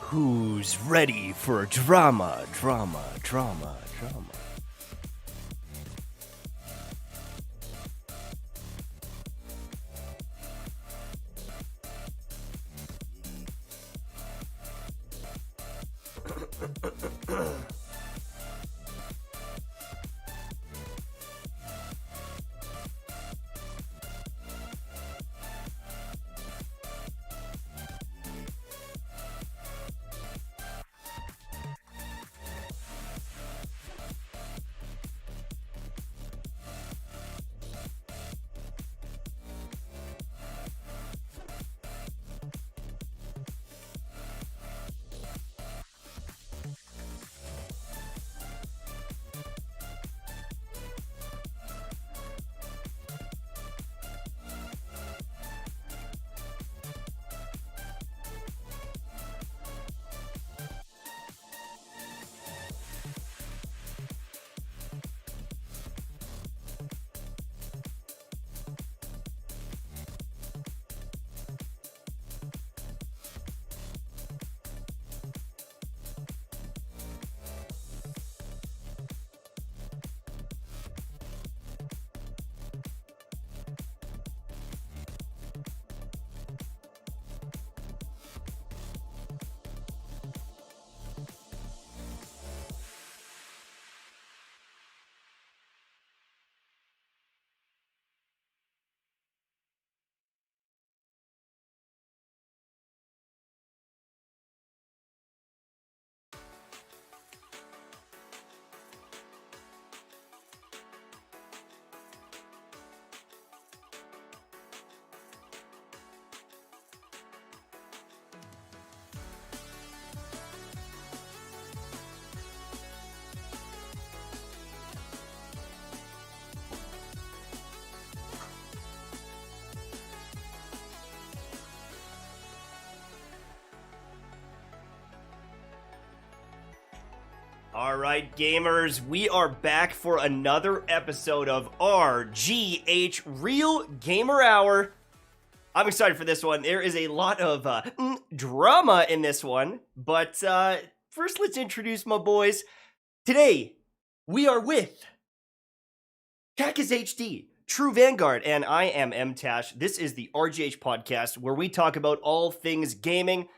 Who's ready for drama? Alright, gamers, we are back for another episode of RGH Real Gamer Hour. I'm excited for this one. There is a lot of drama in this one, but first let's introduce my boys. Today, we are with KackisHD, True Vanguard, and I am Mtashed. This is the RGH podcast where we talk about all things gaming.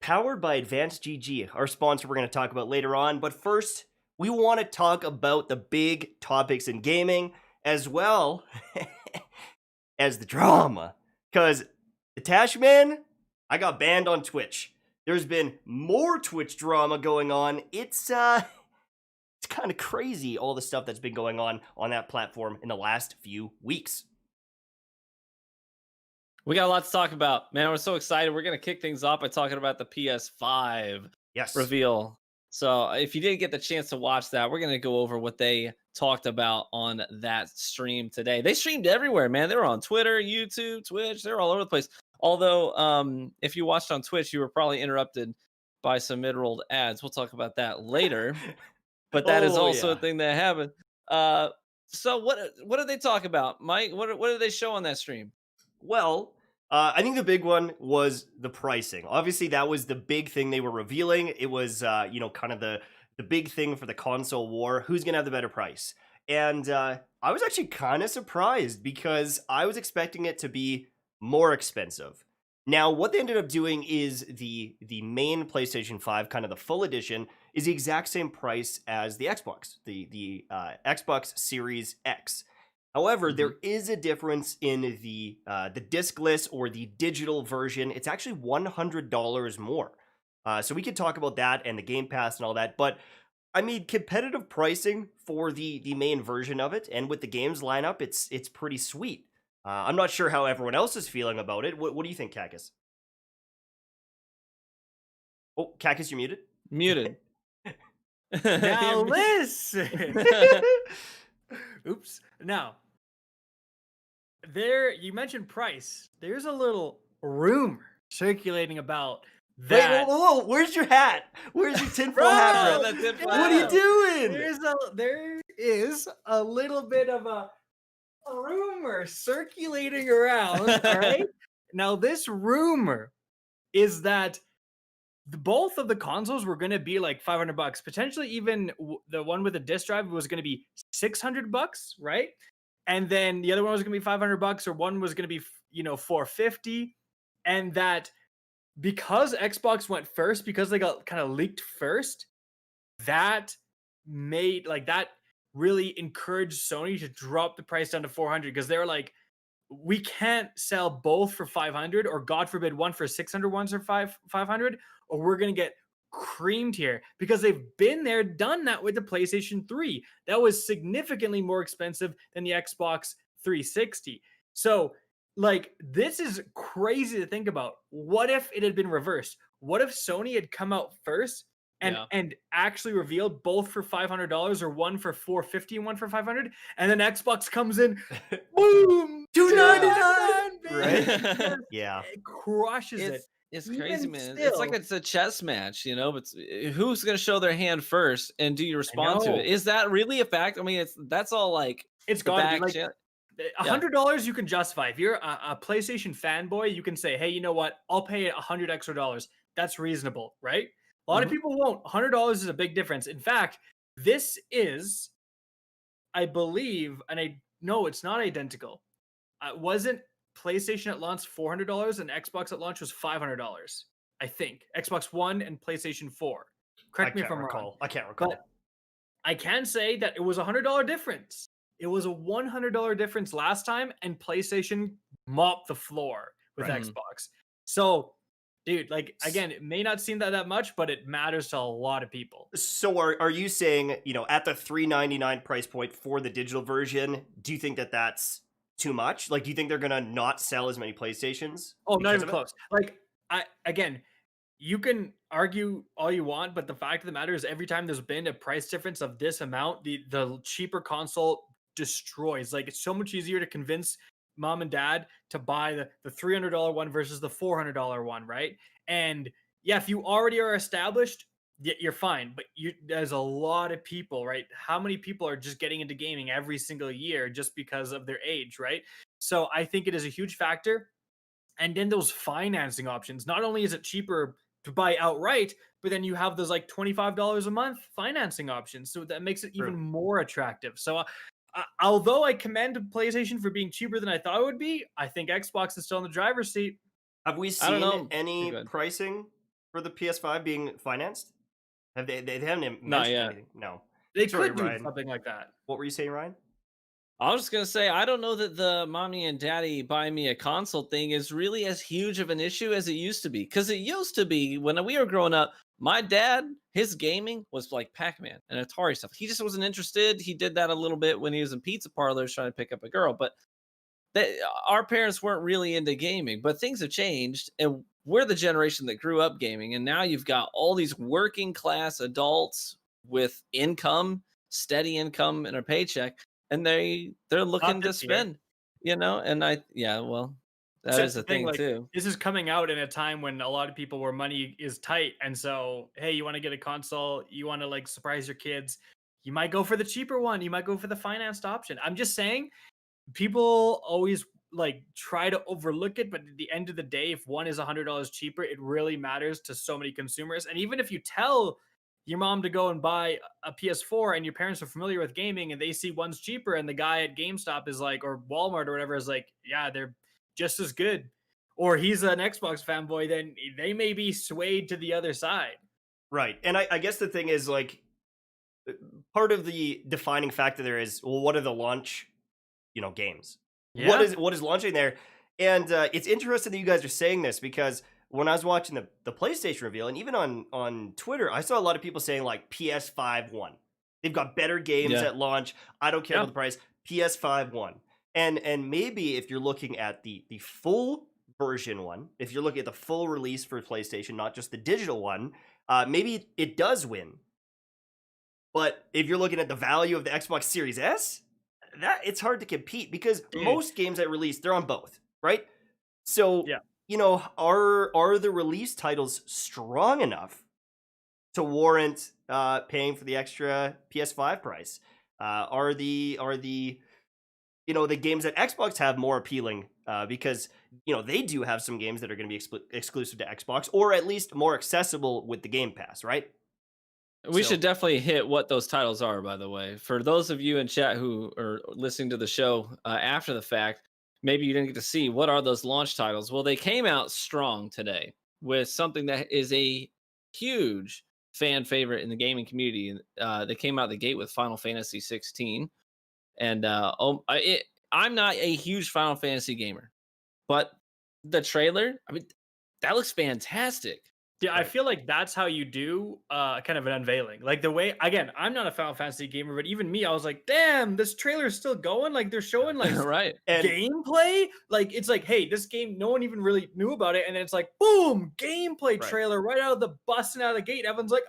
Powered by Advanced GG, our sponsor we're going to talk about later on. But first, we want to talk about the big topics in gaming, as well as the drama. Because, Mtashed, man, I got banned on Twitch. There's been more Twitch drama going on. It's kind of crazy, all the stuff that's been going on that platform in the last few weeks. We got a lot to talk about, man. We're so excited. We're going to kick things off by talking about the PS5 reveal. So if you didn't get the chance to watch that, we're going to go over what they talked about on that stream today. They streamed everywhere, man. They were on Twitter, YouTube, Twitch. They're all over the place. Although, if you watched on Twitch, you were probably interrupted by some mid-rolled ads. We'll talk about that later. But that is also a thing that happened. So what did they talk about, Mike? What did they show on that stream? Well, I think the big one was the pricing. Obviously, that was the big thing they were revealing. It was, kind of the big thing for the console war. Who's going to have the better price? And I was actually kind of surprised because I was expecting it to be more expensive. Now, what they ended up doing is the main PlayStation 5, kind of the full edition, is the exact same price as the Xbox, the Xbox Series X. However, there is a difference in the discless or the digital version. It's actually $100 more. So we could talk about that and the Game Pass and all that. But, I mean, competitive pricing for the main version of it, and with the games lineup, it's pretty sweet. I'm not sure how everyone else is feeling about it. What do you think, Kackis? Oh, Kackis, you're muted? Muted. Now listen. Oops. Now, you mentioned price. There's a little rumor circulating about that. Wait, whoa, where's your hat? Where's your tinfoil hat, bro? What are you doing? There is a little bit of a rumor circulating around, all right? Now, this rumor is that both of the consoles were going to be like $500. Potentially even the one with the disc drive was going to be $600, right? And then the other one was going to be $500, or one was going to be, $450. And that because Xbox went first, because they got kind of leaked first, that made that really encouraged Sony to drop the price down to 400, because they were like, we can't sell both for 500, or God forbid one for 600, one for 500, or we're going to get creamed here, because they've been there, done that with the PlayStation 3. That was significantly more expensive than the Xbox 360. So this is crazy to think about. What if it had been reversed? What if Sony had come out first and actually revealed both for $500, or one for $450 and one for $500, and then Xbox comes in, boom, $299, right? Yeah, it crushes it. It's crazy, man. It's like it's a chess match, but who's going to show their hand first, and do you respond to it? Is that really a fact? I mean, that's all it's got to be $100 you can justify. If you're a PlayStation fanboy, you can say, hey, you know what? I'll pay $100 extra. That's reasonable, right? A lot of people won't. $100 is a big difference. In fact, this is, I believe, and no, it's not identical. Wasn't PlayStation at launch $400 and Xbox at launch was $500? I think Xbox One and PlayStation 4. Correct me if I'm wrong. I can't recall. But I can say that it was a $100 difference. It was a $100 difference last time, and PlayStation mopped the floor with Xbox. So, dude, again, it may not seem that much, but it matters to a lot of people. So are you saying, at the $399 price point for the digital version, do you think that that's too much? Do you think they're gonna not sell as many PlayStations? Oh, not even close. You can argue all you want, but the fact of the matter is, every time there's been a price difference of this amount, the cheaper console destroys. It's so much easier to convince mom and dad to buy the $300 one versus the $400 one, right? And yeah, if you already are established, you're fine. But there's a lot of people, right? How many people are just getting into gaming every single year just because of their age, right? So I think it is a huge factor. And then those financing options. Not only is it cheaper to buy outright, but then you have those $25 a month financing options. So that makes it even more attractive. So although I commend PlayStation for being cheaper than I thought it would be, I think Xbox is still in the driver's seat. Have we seen any pricing for the PS5 being financed? Have they haven't mentioned anything? No. They could do something like that. What were you saying, Ryan? I was just going to say, I don't know that the mommy and daddy buy me a console thing is really as huge of an issue as it used to be. Because it used to be, when we were growing up, my dad, his gaming was like Pac-Man and Atari stuff. He just wasn't interested. He did that a little bit when he was in pizza parlors trying to pick up a girl. But our parents weren't really into gaming. But things have changed, and we're the generation that grew up gaming. And now you've got all these working class adults with income, steady income, and a paycheck. And they're looking to spend, and that is a thing too. This is coming out in a time when a lot of people where money is tight, and so hey, you want to get a console, you want to surprise your kids, you might go for the cheaper one, you might go for the financed option. I'm just saying, people always try to overlook it, but at the end of the day, if one is $100 cheaper, it really matters to so many consumers. And even if you tell your mom to go and buy a PS4 and your parents are familiar with gaming and they see one's cheaper and the guy at GameStop is or Walmart or whatever is yeah, they're just as good, or he's an Xbox fanboy, then they may be swayed to the other side. Right. And I guess the thing is part of the defining factor there is, well, what are the launch, games? Yeah. What is launching there? And it's interesting that you guys are saying this, because when I was watching the PlayStation reveal, and even on Twitter, I saw a lot of people saying PS5 one. They've got better games at launch. I don't care about the price. PS5 one. And maybe if you're looking at the full version one, if you're looking at the full release for PlayStation, not just the digital one, maybe it does win. But if you're looking at the value of the Xbox Series S, it's hard to compete, because most games at release, they're on both, right? So are the release titles strong enough to warrant paying for the extra PS5 price? Are the the games that Xbox have more appealing because they do have some games that are going to be exclusive to Xbox, or at least more accessible with the Game Pass, right? We should definitely hit what those titles are, by the way. For those of you in chat who are listening to the show after the fact, maybe you didn't get to see what are those launch titles. Well, they came out strong today with something that is a huge fan favorite in the gaming community. They came out the gate with Final Fantasy 16, and I'm not a huge Final Fantasy gamer, but the trailer, I mean, that looks fantastic. Yeah, I feel like that's how you do kind of an unveiling. Like the way, again, I'm not a Final Fantasy gamer, but even me, I was like, damn, this trailer is still going. Like they're showing like right gameplay. Like it's like, hey, this game, no one even really knew about it. And then it's like, boom, gameplay trailer right out of the busting out of the gate. Everyone's like,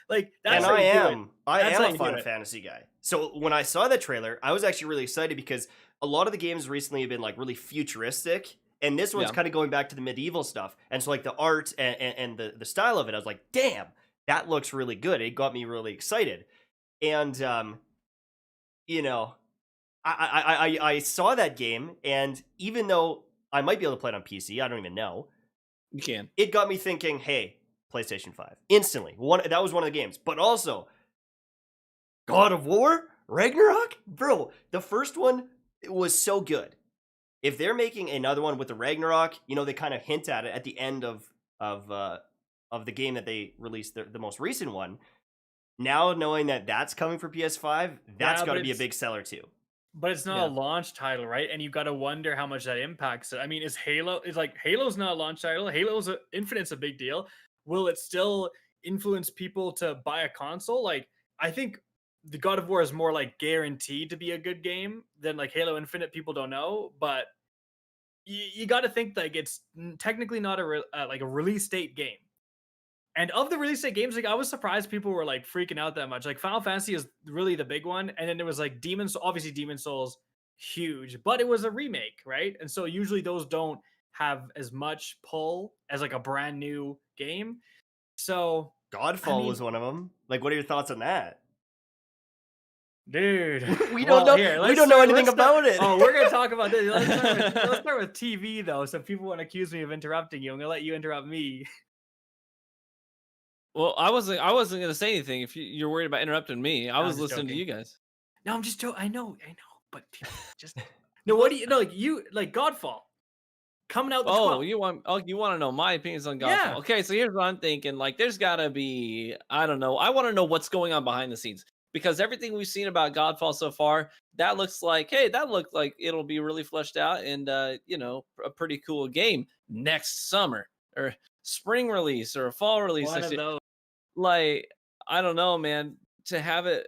like that's and how I am a Final Fantasy guy. So when I saw the trailer, I was actually really excited because a lot of the games recently have been like really futuristic. And this one's kind of going back to the medieval stuff. And so like the art and the style of it, I was like, damn, that looks really good. It got me really excited. And, I saw that game. And even though I might be able to play it on PC, I don't even know. You can. It got me thinking, hey, PlayStation 5. Instantly. That was one of the games. But also, God of War? Ragnarok? Bro, the first one was so good. If they're making another one with the Ragnarok, they kind of hint at it at the end of the game that they released, the most recent one. Now knowing that that's coming for PS5, that's got to be a big seller too. But it's not a launch title, right? And you got to wonder how much that impacts it. I mean, Halo's not a launch title. Infinite's a big deal. Will it still influence people to buy a console? Like, I think the God of War is more like guaranteed to be a good game than like Halo Infinite. People don't know, but you got to think like it's technically not a release date game. And of the release date games, like I was surprised people were like freaking out that much. Like Final Fantasy is really the big one, and then there was like obviously Demon Souls, huge, but it was a remake, right? And so usually those don't have as much pull as like a brand new game. So Godfall was one of them. Like, what are your thoughts on that? Dude, we don't know. We don't know anything about it. Oh, we're gonna talk about this. Let's start with TV though. So people want to accuse me of interrupting you. I'm gonna let you interrupt me. Well, I wasn't gonna say anything. If you're worried about interrupting me, I was listening to you guys. No, I'm just joking. I know, but people just no. What do you know? Like Godfall coming out. You want to know my opinions on Godfall? Yeah. Okay, so here's what I'm thinking. Like, there's gotta be, I don't know. I want to know what's going on behind the scenes. Because everything we've seen about Godfall so far, that looks like, it'll be really fleshed out and, a pretty cool game next summer or spring release or a fall release. One of those. Like, I don't know, man. To have it,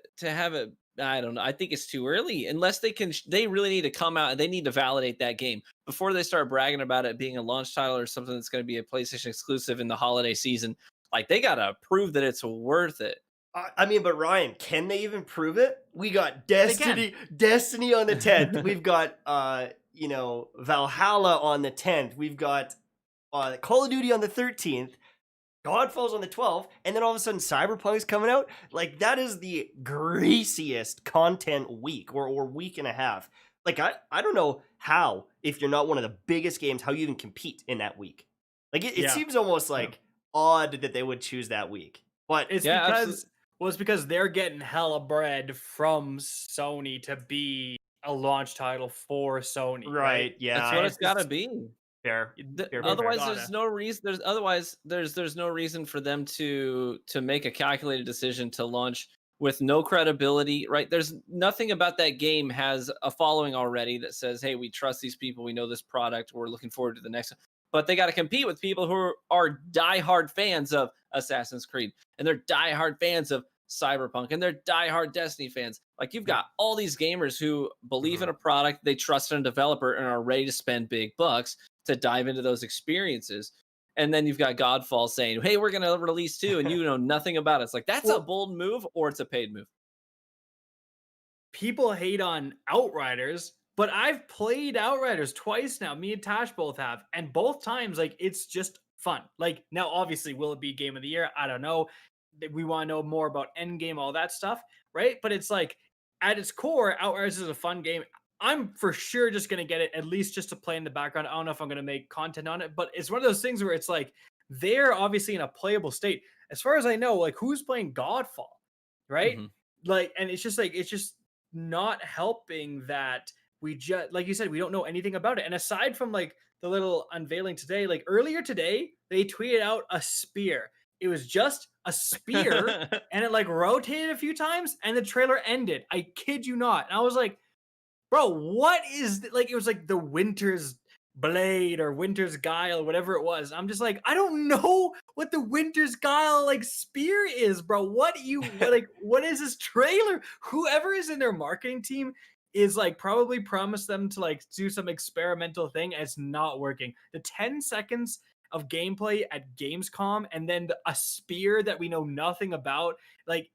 I don't know. I think it's too early unless they really need to come out and they need to validate that game before they start bragging about it being a launch title or something that's going to be a PlayStation exclusive in the holiday season. Like, they got to prove that it's worth it. I mean, but Ryan, can they even prove it? We got Destiny on the 10th. We've got, Valhalla on the 10th. We've got Call of Duty on the 13th. Godfall's on the 12th. And then all of a sudden, Cyberpunk's coming out. Like, that is the greasiest content week or week and a half. Like, I don't know how, if you're not one of the biggest games, how you even compete in that week. Like, it seems almost like odd that they would choose that week. But it's because... Well, it's because they're getting hella bread from Sony to be a launch title for Sony. Right. Yeah. That's what it's got to be. Fair. Otherwise, there's no reason. There's no reason for them to make a calculated decision to launch with no credibility. Right. There's nothing about that game has a following already that says, "Hey, we trust these people. We know this product. We're looking forward to the next." But they got to compete with people who are diehard fans of Assassin's Creed, and they're diehard fans of Cyberpunk, and they're diehard Destiny fans. Like, you've got all these gamers who believe in a product, they trust in a developer, and are ready to spend big bucks to dive into those experiences. And then you've got Godfall saying, "Hey, we're going to release 2," and you know nothing about it. It's like, that's a bold move, or it's a paid move. People hate on Outriders, but I've played Outriders twice now. Me and Tash both have, and both times, like, it's just fun. Like, now, obviously, will it be Game of the Year? I don't know. We want to know more about Endgame, all that stuff, right? But it's like, at its core, Outriders is a fun game. I'm for sure just gonna get it, at least just to play in the background. I don't know if I'm gonna make content on it, but it's one of those things where it's like they're obviously in a playable state. As far as I know, like who's playing Godfall, right? Mm-hmm. Like, and it's just not helping that we just, like you said, we don't know anything about it. And aside from like the little unveiling today, like earlier today, they tweeted out a spear. It was just a spear and it like rotated a few times and the trailer ended. I kid you not. And I was like, bro, what is like? It was like the Winter's Blade or Winter's Guile, whatever it was. I'm just like, I don't know what the Winter's Guile like spear is, bro. What what is this trailer? Whoever is in their marketing team is like probably promised them to like do some experimental thing and it's not working. The 10 seconds of gameplay at Gamescom and then a spear that we know nothing about, like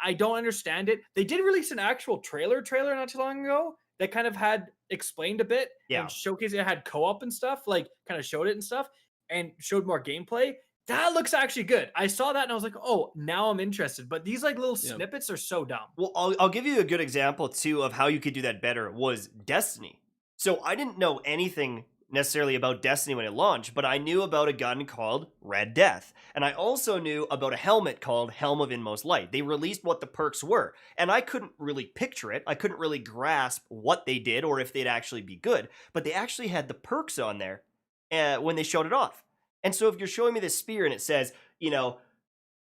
I don't understand it. They did release an actual trailer not too long ago that kind of had explained a bit and showcased it, had co-op and stuff, like kind of showed it and stuff and showed more gameplay. That looks actually good. I saw that and I was like, oh, now I'm interested. But these like little snippets are so dumb. Well, I'll give you a good example too of how you could do that better was Destiny. So I didn't know anything necessarily about Destiny when it launched, but I knew about a gun called Red Death. And I also knew about a helmet called Helm of Inmost Light. They released what the perks were, and I couldn't really picture it. I couldn't really grasp what they did or if they'd actually be good, but they actually had the perks on there when they showed it off. And so if you're showing me this spear and it says,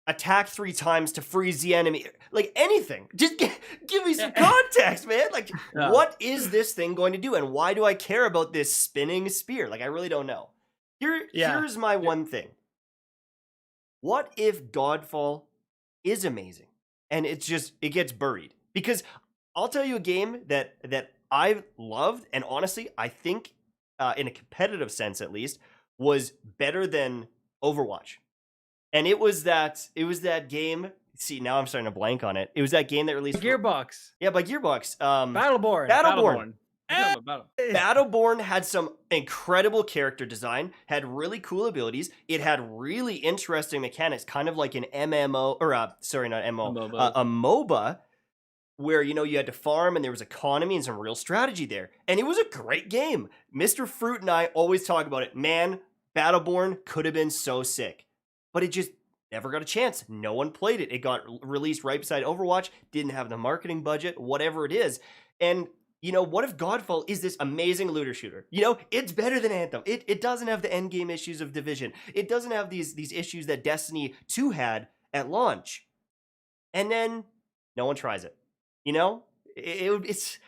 attack 3 times to freeze the enemy, like anything, just give me some context, man. Like, what is this thing going to do? And why do I care about this spinning spear? Like, I really don't know. Here's my one thing. What if Godfall is amazing and it gets buried? Because I'll tell you a game that I've loved, and honestly, I think in a competitive sense at least, was better than Overwatch. And it was that game. See, now I'm starting to blank on it. It was that game that released Gearbox. By Gearbox. Battleborn. Battleborn had some incredible character design, had really cool abilities. It had really interesting mechanics, kind of like an MMO, or not MMO, a MOBA, where you had to farm and there was economy and some real strategy there. And it was a great game. Mr. Fruit and I always talk about it. Man, Battleborn could have been so sick. But it just never got a chance. No one played it. It got released right beside Overwatch, didn't have the marketing budget, whatever it is. And, what if Godfall is this amazing looter shooter? It's better than Anthem. It doesn't have the endgame issues of Division. It doesn't have these issues that Destiny 2 had at launch. And then no one tries it. It's...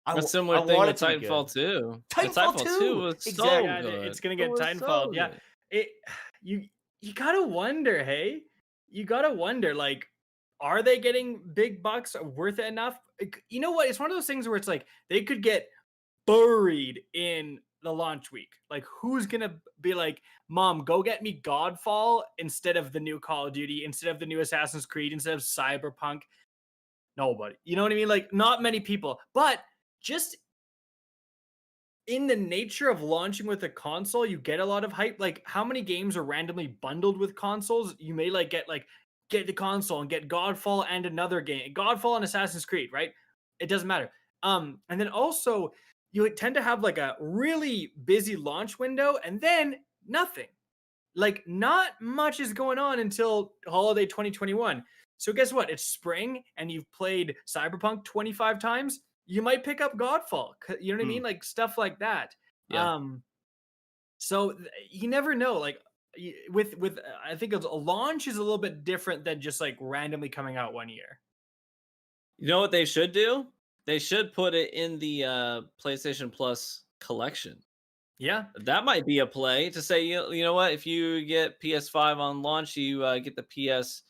A similar thing with Titanfall 2. Titanfall 2 was exactly. so good. It's going to get Titanfall. So you gotta wonder, hey? You gotta wonder, like, are they getting big bucks? Worth it enough? You know what? It's one of those things where it's like they could get buried in the launch week. Like, who's gonna be like, Mom, go get me Godfall instead of the new Call of Duty, instead of the new Assassin's Creed, instead of Cyberpunk? Nobody. You know what I mean? Like, not many people. But just in the nature of launching with a console, you get a lot of hype. Like, how many games are randomly bundled with consoles? You may get the console and get Godfall and another game, Godfall and Assassin's Creed, right? It doesn't matter. And then also you tend to have like a really busy launch window and then nothing. Like, not much is going on until holiday 2021. So guess what? It's spring and you've played Cyberpunk 25 times. You might pick up Godfall. You know what I mean? Like, stuff like that. Yeah. So you never know. Like, with I think a launch is a little bit different than just like randomly coming out one year. You know what they should do? They should put it in the PlayStation Plus collection. Yeah, that might be a play to say, you know what? If you get PS5 on launch, you get the PS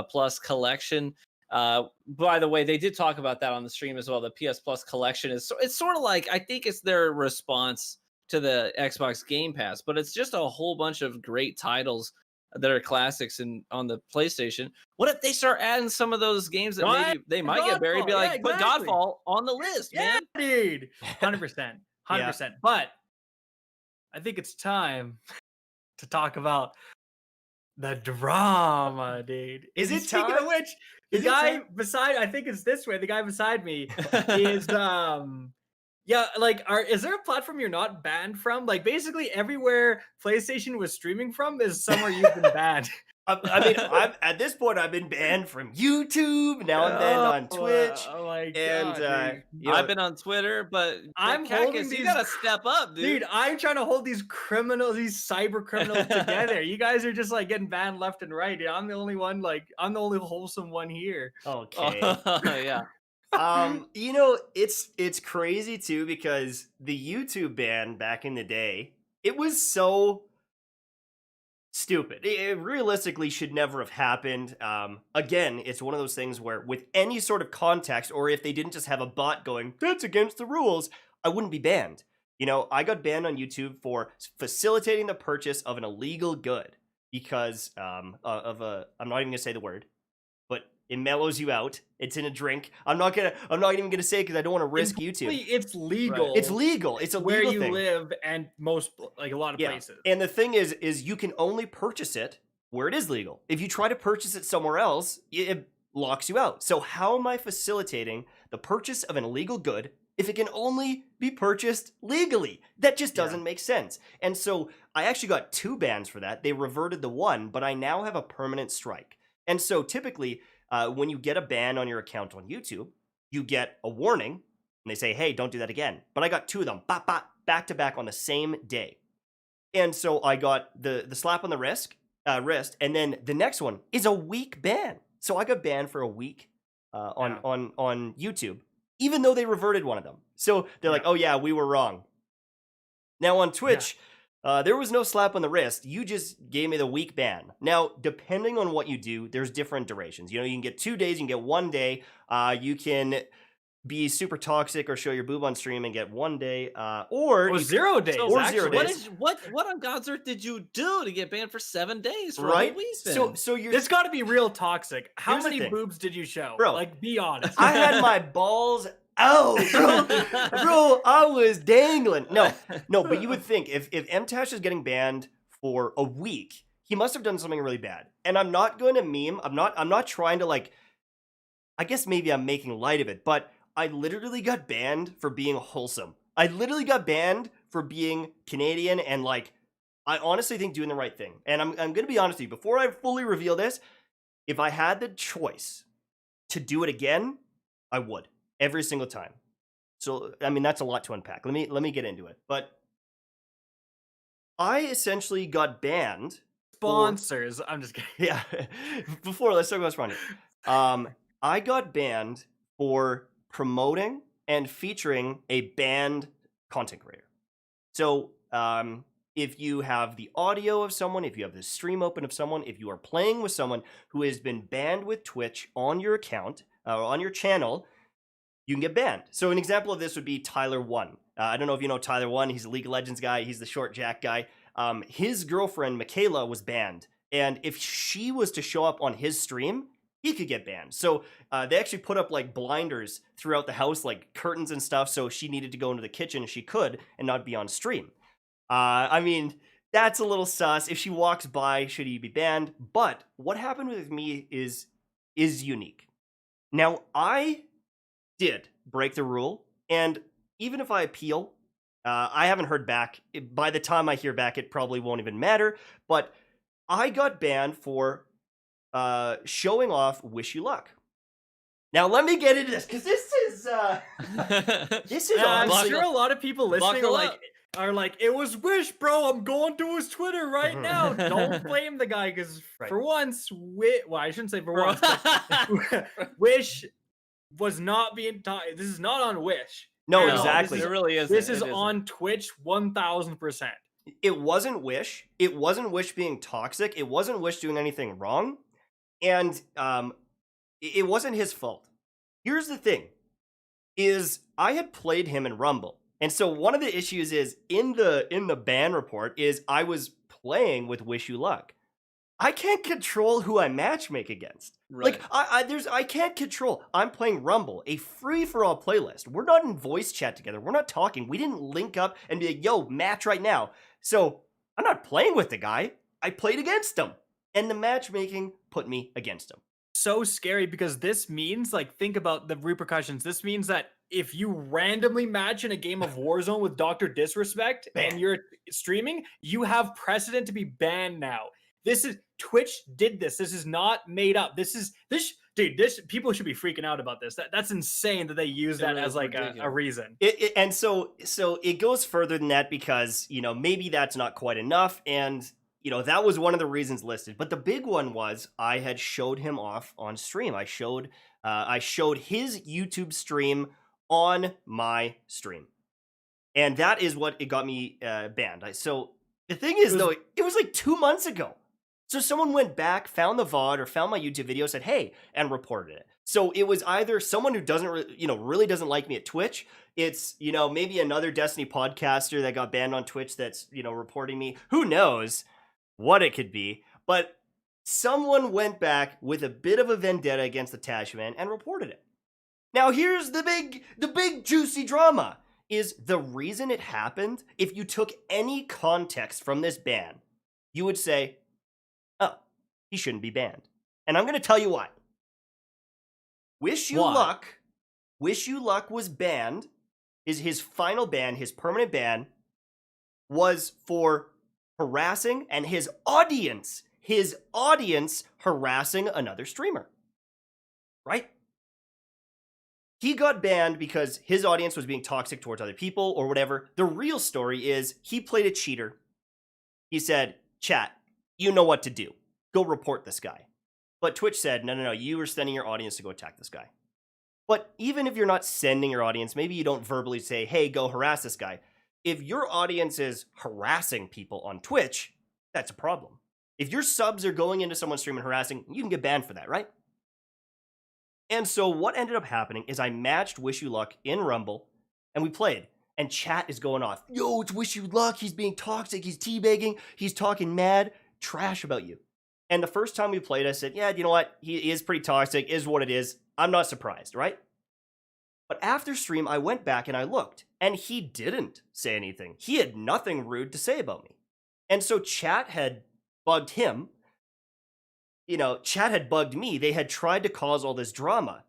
Plus collection. By the way, they did talk about that on the stream as well. The PS Plus collection it's sort of like, I think it's their response to the Xbox Game Pass, but it's just a whole bunch of great titles that are classics on the PlayStation. What if they start adding some of those games that maybe they might get buried? Be like, put Godfall on the list, man. Dude, 100%, 100%. But I think it's time to talk about The drama, dude. Is it Speaking time? of which, the Is it guy time? beside, I think it's this way. The guy beside me is yeah, like is there a platform you're not banned from? Like basically everywhere PlayStation was streaming from is somewhere you've been banned. I mean, I'm at this point. I've been banned from YouTube. Now I'm banned on Twitch, Oh my and god, dude. you I've know, been on Twitter, but I'm holding Kackis, you these gotta step up, dude. Dude, I'm trying to hold these criminals, these cyber criminals together. You guys are just like getting banned left and right. Dude. I'm the only one, like, I'm the only wholesome one here. okay. Yeah. You know, it's crazy too because the YouTube ban back in the day, it was so stupid. It realistically should never have happened. Again, it's one of those things where with any sort of context, or if they didn't just have a bot going, that's against the rules, I wouldn't be banned. You know, I got banned on YouTube for facilitating the purchase of an illegal good because I'm not even gonna say the word, but it mellows you out. It's in a drink. I'm not even gonna say it because I don't want to risk YouTube. It's legal. Right. It's legal. It's a where legal you thing. live and most, like a lot of Yeah. places. And the thing is you can only purchase it where it is legal. If you try to purchase it somewhere else, it locks you out. So how am I facilitating the purchase of an illegal good if it can only be purchased legally? That just doesn't make sense. And so I actually got 2 bans for that. They reverted the one, but I now have a permanent strike. And so typically, when you get a ban on your account on YouTube, you get a warning, and they say, hey, don't do that again. But I got 2 of them, back to back on the same day. And so I got the slap on the wrist, and then the next one is a week ban. So I got banned for a week on YouTube, even though they reverted one of them. So they're like, oh yeah, we were wrong. Now on Twitch, there was no slap on the wrist. You just gave me the week ban. Now, depending on what you do, there's different durations. You know, you can get 2 days, you can get 1 day. You can be super toxic or show your boob on stream and get 1 day, or 0 days. So or actually. 0 days. What on God's earth did you do to get banned for 7 days for Right? a week? So you're It's got to be real toxic. How Here's the many thing. boobs did you show? Bro, Like, be honest. I had my balls out, bro. I was dangling. No, but you would think if Mtashed is getting banned for a week, he must have done something really bad. And I'm not going to meme. I'm not trying to, like, I guess maybe I'm making light of it, but I literally got banned for being wholesome. I literally got banned for being Canadian and, like, I honestly think doing the right thing. And I'm going to be honest with you, before I fully reveal this, if I had the choice to do it again, I would. Every single time. So, I mean, that's a lot to unpack. Let me get into it. But I essentially got banned. Sponsors. I'm just kidding. Yeah. Let's talk about sponsors. I got banned for promoting and featuring a banned content creator. So, if you have the audio of someone, if you have the stream open of someone, if you are playing with someone who has been banned with Twitch on your account, or on your channel, you can get banned. So an example of this would be Tyler1. I don't know if you know Tyler1. He's a League of Legends guy. He's the short Jack guy. His girlfriend, Michaela, was banned. And if she was to show up on his stream, he could get banned. So they actually put up like blinders throughout the house, like curtains and stuff. So she needed to go into the kitchen if she could and not be on stream. I mean, that's a little sus. If she walks by, should he be banned? But what happened with me is unique. Now, I did break the rule, and even if I appeal, I haven't heard back. By the time I hear back, it probably won't even matter, but I got banned for showing off Wish You Luck. Now, let me get into this, because this is I'm honestly... sure a lot of people listening are like, it was Wish, bro. I'm going to his Twitter right now. Don't blame the guy, because for once, well, I shouldn't say for once, but Wish was not being taught. This is not on Wish. No, exactly. It really isn't. This is on Twitch 1000%. It wasn't Wish. It wasn't Wish being toxic. It wasn't Wish doing anything wrong. And it wasn't his fault. Here's the thing, is I had played him in Rumble. And so one of the issues is in the ban report is I was playing with Wish You Luck. I can't control who I matchmake against. Right. Like I can't control. I'm playing Rumble, a free-for-all playlist. We're not in voice chat together. We're not talking. We didn't link up and be like, yo, match right now. So I'm not playing with the guy. I played against him. and the matchmaking put me against him. So scary, because this means, like, think about the repercussions. This means that if you randomly match in a game of Warzone with Dr. Disrespect and you're streaming, you have precedent to be banned now. This is Twitch did this. This is not made up. This people should be freaking out about this. That's insane that they use that as like a reason. And so it goes further than that, because, you know, maybe that's not quite enough. And, you know, that was one of the reasons listed. But the big one was I had showed him off on stream. I showed his YouTube stream on my stream. And that is what it got me banned. So the thing is, though, it was like 2 months ago. So someone went back, found the VOD or found my YouTube video, said, hey, and reported it. So it was either someone who doesn't, really doesn't like me at Twitch. It's, maybe another Destiny podcaster that got banned on Twitch that's, reporting me. Who knows what it could be? But someone went back with a bit of a vendetta against the Mtashed man and reported it. Now here's the big juicy drama. Is the reason it happened, if you took any context from this ban, you would say, oh, he shouldn't be banned. And I'm going to tell you why. Wish You Luck was banned. His final ban, his permanent ban, was for harassing, and his audience harassing another streamer. Right? He got banned because his audience was being toxic towards other people or whatever. The real story is he played a cheater. He said, chat, you know what to do. Go report this guy. But Twitch said, no, you were sending your audience to go attack this guy. But even if you're not sending your audience, maybe you don't verbally say, hey, go harass this guy. If your audience is harassing people on Twitch, that's a problem. If your subs are going into someone's stream and harassing, you can get banned for that, right? And so what ended up happening is I matched Wish You Luck in Rumble, and we played. And chat is going off. Yo, it's Wish You Luck. He's being toxic. He's teabagging. He's talking mad trash about you. And the first time we played, I said, yeah, you know what? He is pretty toxic, is what it is. I'm not surprised, right? But after stream, I went back and I looked, and he didn't say anything. He had nothing rude to say about me. And so chat had bugged him. Chat had bugged me. They had tried to cause all this drama.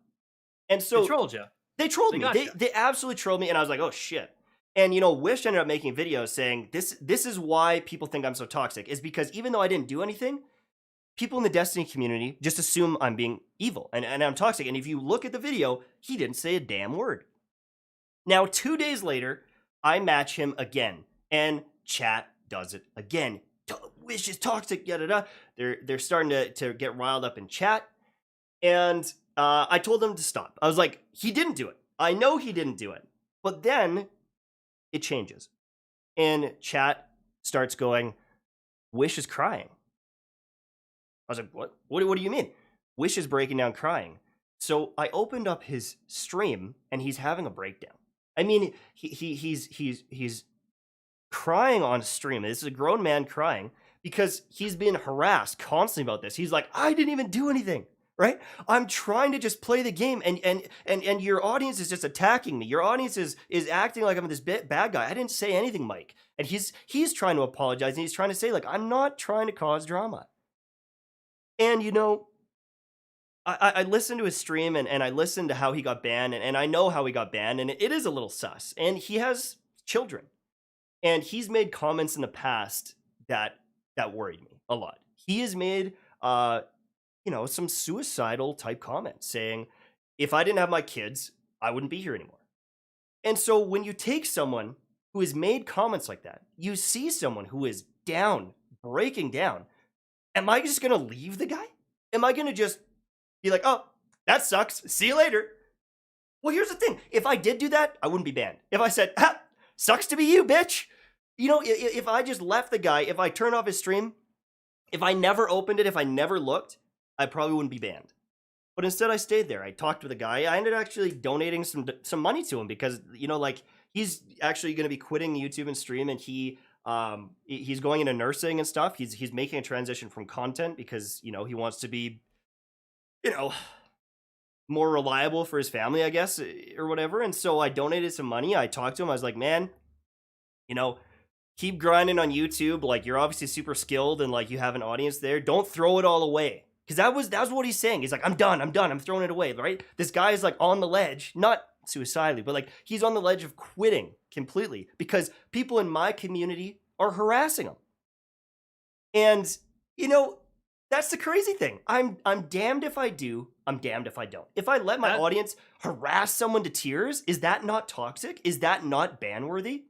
And so they trolled you. They trolled me. They absolutely trolled me. And I was like, oh shit. And, Wish ended up making videos saying, this is why people think I'm so toxic, is because even though I didn't do anything, people in the Destiny community just assume I'm being evil and I'm toxic. And if you look at the video, he didn't say a damn word. Now, 2 days later, I match him again, and chat does it again. Wish is toxic, yada. They're starting to get riled up in chat. And I told them to stop. I was like, he didn't do it. I know he didn't do it. But then it changes. And chat starts going, Wish is crying. I was like, what? What do you mean? Wish is breaking down crying. So I opened up his stream, and he's having a breakdown. I mean, he's crying on stream. This is a grown man crying because he's been harassed constantly about this. He's like, I didn't even do anything, right? I'm trying to just play the game, and your audience is just attacking me. Your audience is acting like I'm this bad guy. I didn't say anything, Mike. And he's trying to apologize, and he's trying to say, like, I'm not trying to cause drama. And, I listened to his stream, and I listened to how he got banned, and I know how he got banned, and it is a little sus. And he has children. And he's made comments in the past that worried me a lot. He has made, some suicidal type comments saying, if I didn't have my kids, I wouldn't be here anymore. And so when you take someone who has made comments like that, you see someone who is down, breaking down. Am I just going to leave the guy? Am I going to just be like, oh, that sucks. See you later. Well, here's the thing. If I did do that, I wouldn't be banned. If I said, sucks to be you, bitch. If I just left the guy, if I turned off his stream, if I never opened it, if I never looked, I probably wouldn't be banned. But instead, I stayed there. I talked to the guy. I ended up actually donating some money to him because, he's actually going to be quitting YouTube and stream, and he's going into nursing and stuff. He's making a transition from content because, he wants to be, more reliable for his family, I guess, or whatever. And so I donated some money. I talked to him. I was like, man, keep grinding on YouTube. Like, you're obviously super skilled and like you have an audience there. Don't throw it all away. Because that was what he's saying. He's like, I'm done, I'm throwing it away, right? This guy is like on the ledge, not suicidally, but like he's on the ledge of quitting completely because people in my community are harassing him. And, you know, that's the crazy thing. I'm damned if I do, I'm damned if I don't. If I let my audience harass someone to tears, is that not toxic? Is that not ban worthy?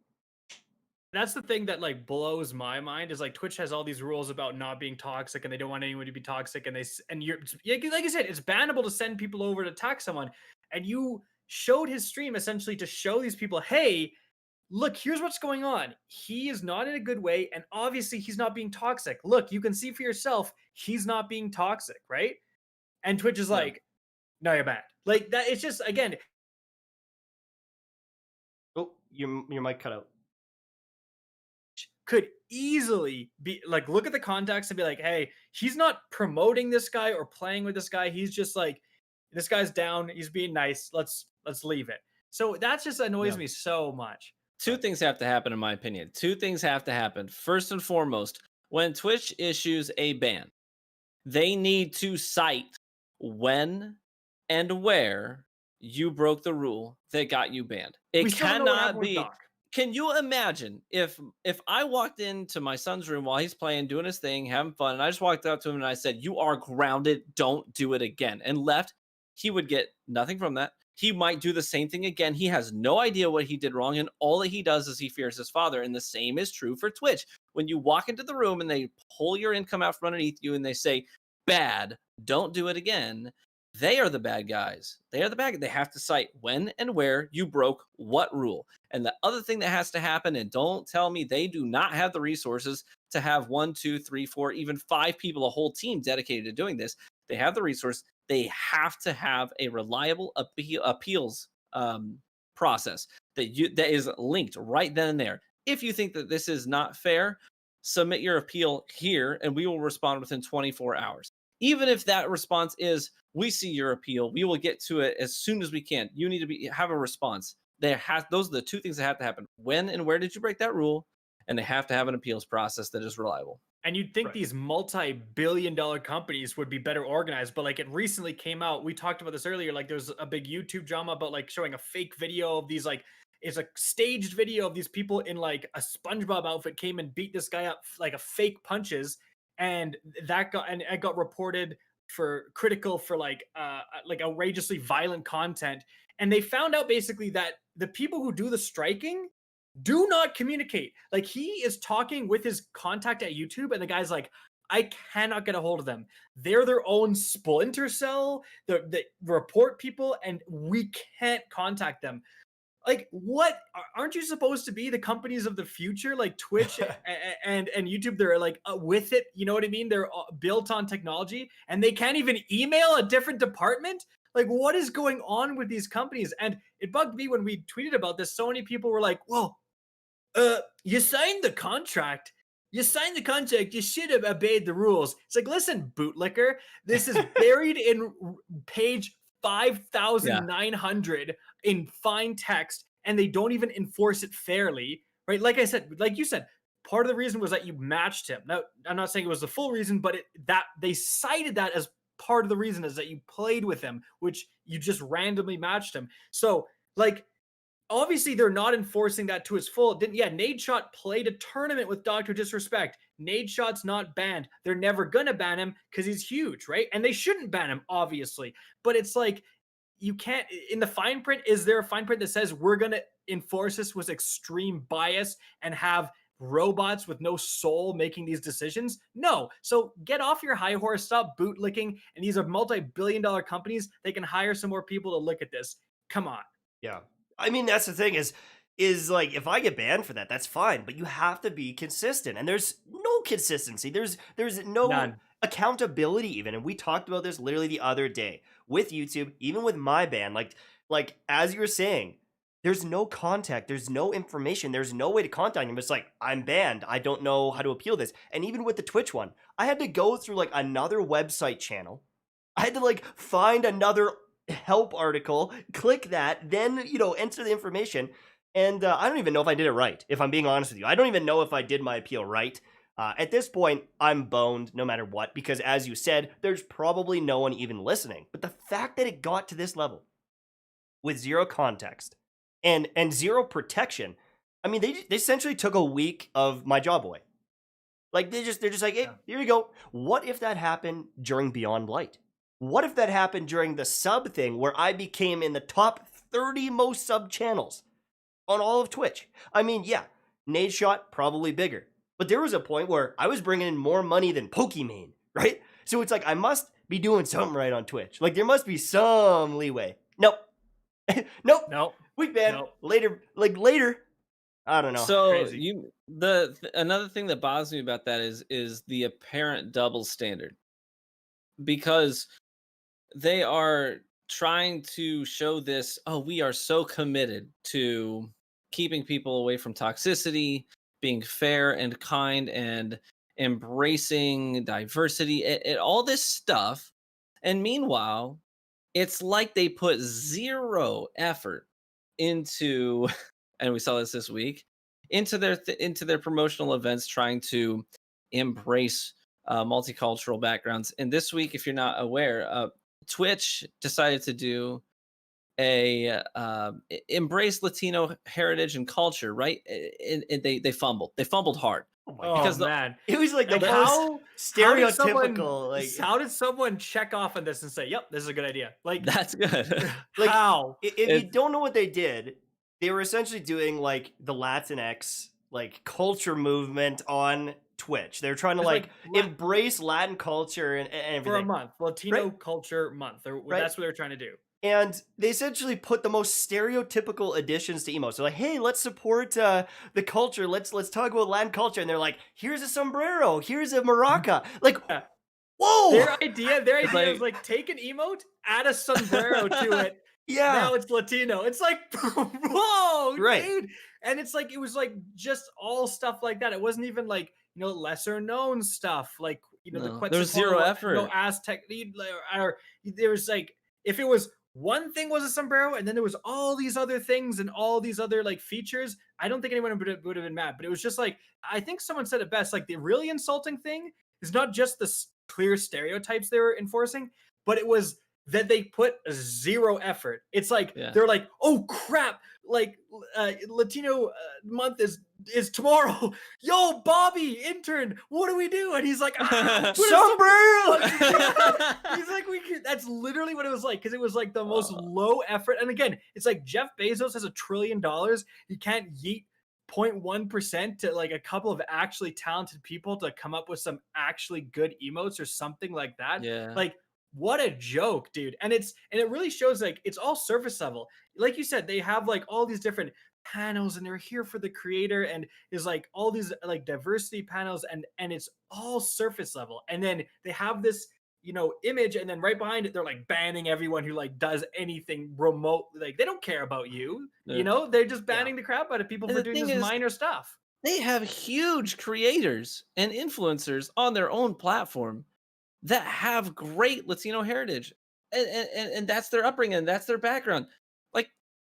That's the thing that like blows my mind is like Twitch has all these rules about not being toxic and they don't want anyone to be toxic and you're like I said, it's bannable to send people over to attack someone. And you showed his stream essentially to show these people, hey, look, here's what's going on. He is not in a good way, and obviously he's not being toxic. Look, you can see for yourself, he's not being toxic, right? And Twitch is like, no, you're bad. Like that, it's just again. Oh, your mic cut out. Could easily be like, look at the context and be like, hey, he's not promoting this guy or playing with this guy. He's just like, this guy's down. He's being nice. Let's leave it. So that just annoys me so much. Two things have to happen, in my opinion. Two things have to happen. First and foremost, when Twitch issues a ban, they need to cite when and where you broke the rule that got you banned. It cannot be. Can you imagine if I walked into my son's room while he's playing, doing his thing, having fun, and I just walked up to him and I said, "You are grounded. Don't do it again," and left? He would get nothing from that. He might do the same thing again. He has no idea what he did wrong, and all that he does is he fears his father. And the same is true for Twitch. When you walk into the room and they pull your income out from underneath you and they say, "Bad, don't do it again," they are the bad guys. They are the bad guys. They have to cite when and where you broke what rule. And the other thing that has to happen, and don't tell me they do not have the resources to have 1, 2, 3, 4, even 5 people, a whole team dedicated to doing this. They have the resource. They have to have a reliable appeals process that is linked right then and there. If you think that this is not fair, submit your appeal here, and we will respond within 24 hours. Even if that response is, we see your appeal, we will get to it as soon as we can. You need to have a response. Those are the two things that have to happen. When and where did you break that rule? And they have to have an appeals process that is reliable. And you'd think these multi-billion-dollar companies would be better organized, but like it recently came out. We talked about this earlier. Like there's a big YouTube drama about like showing a fake video of these like it's a staged video of these people in like a SpongeBob outfit came and beat this guy up like a fake punches, and it got reported for critical for like outrageously violent content. And they found out basically that the people who do the striking do not communicate. Like he is talking with his contact at YouTube and the guy's like, I cannot get a hold of them. They're their own splinter cell. They report people and we can't contact them. Like, what? Aren't you supposed to be the companies of the future? Like Twitch and YouTube, they're like with it. You know what I mean? They're built on technology and they can't even email a different department. Like, what is going on with these companies? And it bugged me when we tweeted about this. So many people were like, well, you signed the contract. You signed the contract. You should have obeyed the rules. It's like, listen, bootlicker, this is buried in page 5,900 in fine text, and they don't even enforce it fairly, right? Like I said, like you said, part of the reason was that you matched him. Now, I'm not saying it was the full reason, but that they cited that as part of the reason is that you played with him, which you just randomly matched him. So, like, obviously they're not enforcing that to its full. Nadeshot played a tournament with Dr. Disrespect. Nadeshot's not banned. They're never gonna ban him because he's huge, right? And they shouldn't ban him, obviously. But it's like, you can't, in the fine print, is there a fine print that says we're gonna enforce this with extreme bias and have robots with no soul making these decisions? No. So get off your high horse, stop bootlicking, and these are multi-billion-dollar companies. They can hire some more people to look at this. Come on. Yeah. I mean, that's the thing is like, if I get banned for that, that's fine, but you have to be consistent, and there's no consistency. There's no accountability even, and we talked about this literally the other day with YouTube, even with my ban. Like as you were saying, there's no contact, there's no information, there's no way to contact him. It's like, I'm banned, I don't know how to appeal this. And even with the Twitch one, I had to go through like another website channel. I had to like find another help article, click that, then enter the information. And I don't even know if I did it right, if I'm being honest with you. I don't even know if I did my appeal right. At this point, I'm boned no matter what, because as you said, there's probably no one even listening. But the fact that it got to this level with zero context and zero protection, I mean, they essentially took a week of my job away. Like they're just like, hey, here you go. What if that happened during Beyond Light? What if that happened during the sub thing where I became in the top 30 most sub channels on all of Twitch? I mean, yeah, Nade Shot probably bigger, but there was a point where I was bringing in more money than Pokimane, right? So it's like I must be doing something right on Twitch. Like there must be some leeway. Nope. Nope. Week ban. Nope. Later. I don't know. So Crazy. Another thing that bothers me about that is the apparent double standard, because they are trying to show this, oh, we are so committed to keeping people away from toxicity, being fair and kind, and embracing diversity, and all this stuff. And meanwhile, it's like they put zero effort into, and we saw this week, into their promotional events, trying to embrace multicultural backgrounds. And this week, if you're not aware, Twitch decided to do a embrace Latino heritage and culture, right? And they fumbled hard. Because man, it was like the most stereotypical. How did someone check off on this and say, "Yep, this is a good idea"? Like that's good. Like, how? If you don't know what they did, they were essentially doing like the Latinx like culture movement on Twitch. They're trying to embrace Latin culture and everything for a month, Latino culture month. That's what they're trying to do. And they essentially put the most stereotypical additions to emotes. They're like, hey, let's support the culture. Let's talk about Latin culture. And they're like, here's a sombrero. Here's a maraca. Like, whoa. Their idea is like, take an emote, add a sombrero to it. Yeah. Now it's Latino. It's like, whoa, right. Dude. And it's like, it was like just all stuff like that. It wasn't even like, lesser known stuff. Like, there was zero effort. Aztec, or there was like, if it was one thing was a sombrero and then there was all these other things and all these other like features, I don't think anyone would have been mad. But it was just like, I think someone said it best, like the really insulting thing is not just the clear stereotypes they were enforcing, but it was that they put zero effort. It's like, they're like, oh crap, like Latino month is tomorrow. Yo, Bobby, intern, what do we do? And he's like, sombrero. He's like, that's literally what it was like, because it was like the most low effort. And again, it's like Jeff Bezos has $1 trillion. He can't yeet 0.1% to like a couple of actually talented people to come up with some actually good emotes or something like that. Yeah. Like, what a joke, dude. And it really shows like it's all surface level. Like you said, they have like all these different panels and they're here for the creator, and is like all these like diversity panels, and it's all surface level. And then they have this image, and then right behind it they're like banning everyone who like does anything remote. Like they don't care about you. They're just banning the crap out of people for doing this minor stuff. They have huge creators and influencers on their own platform that have great Latino heritage, and that's their upbringing, that's their background. Like,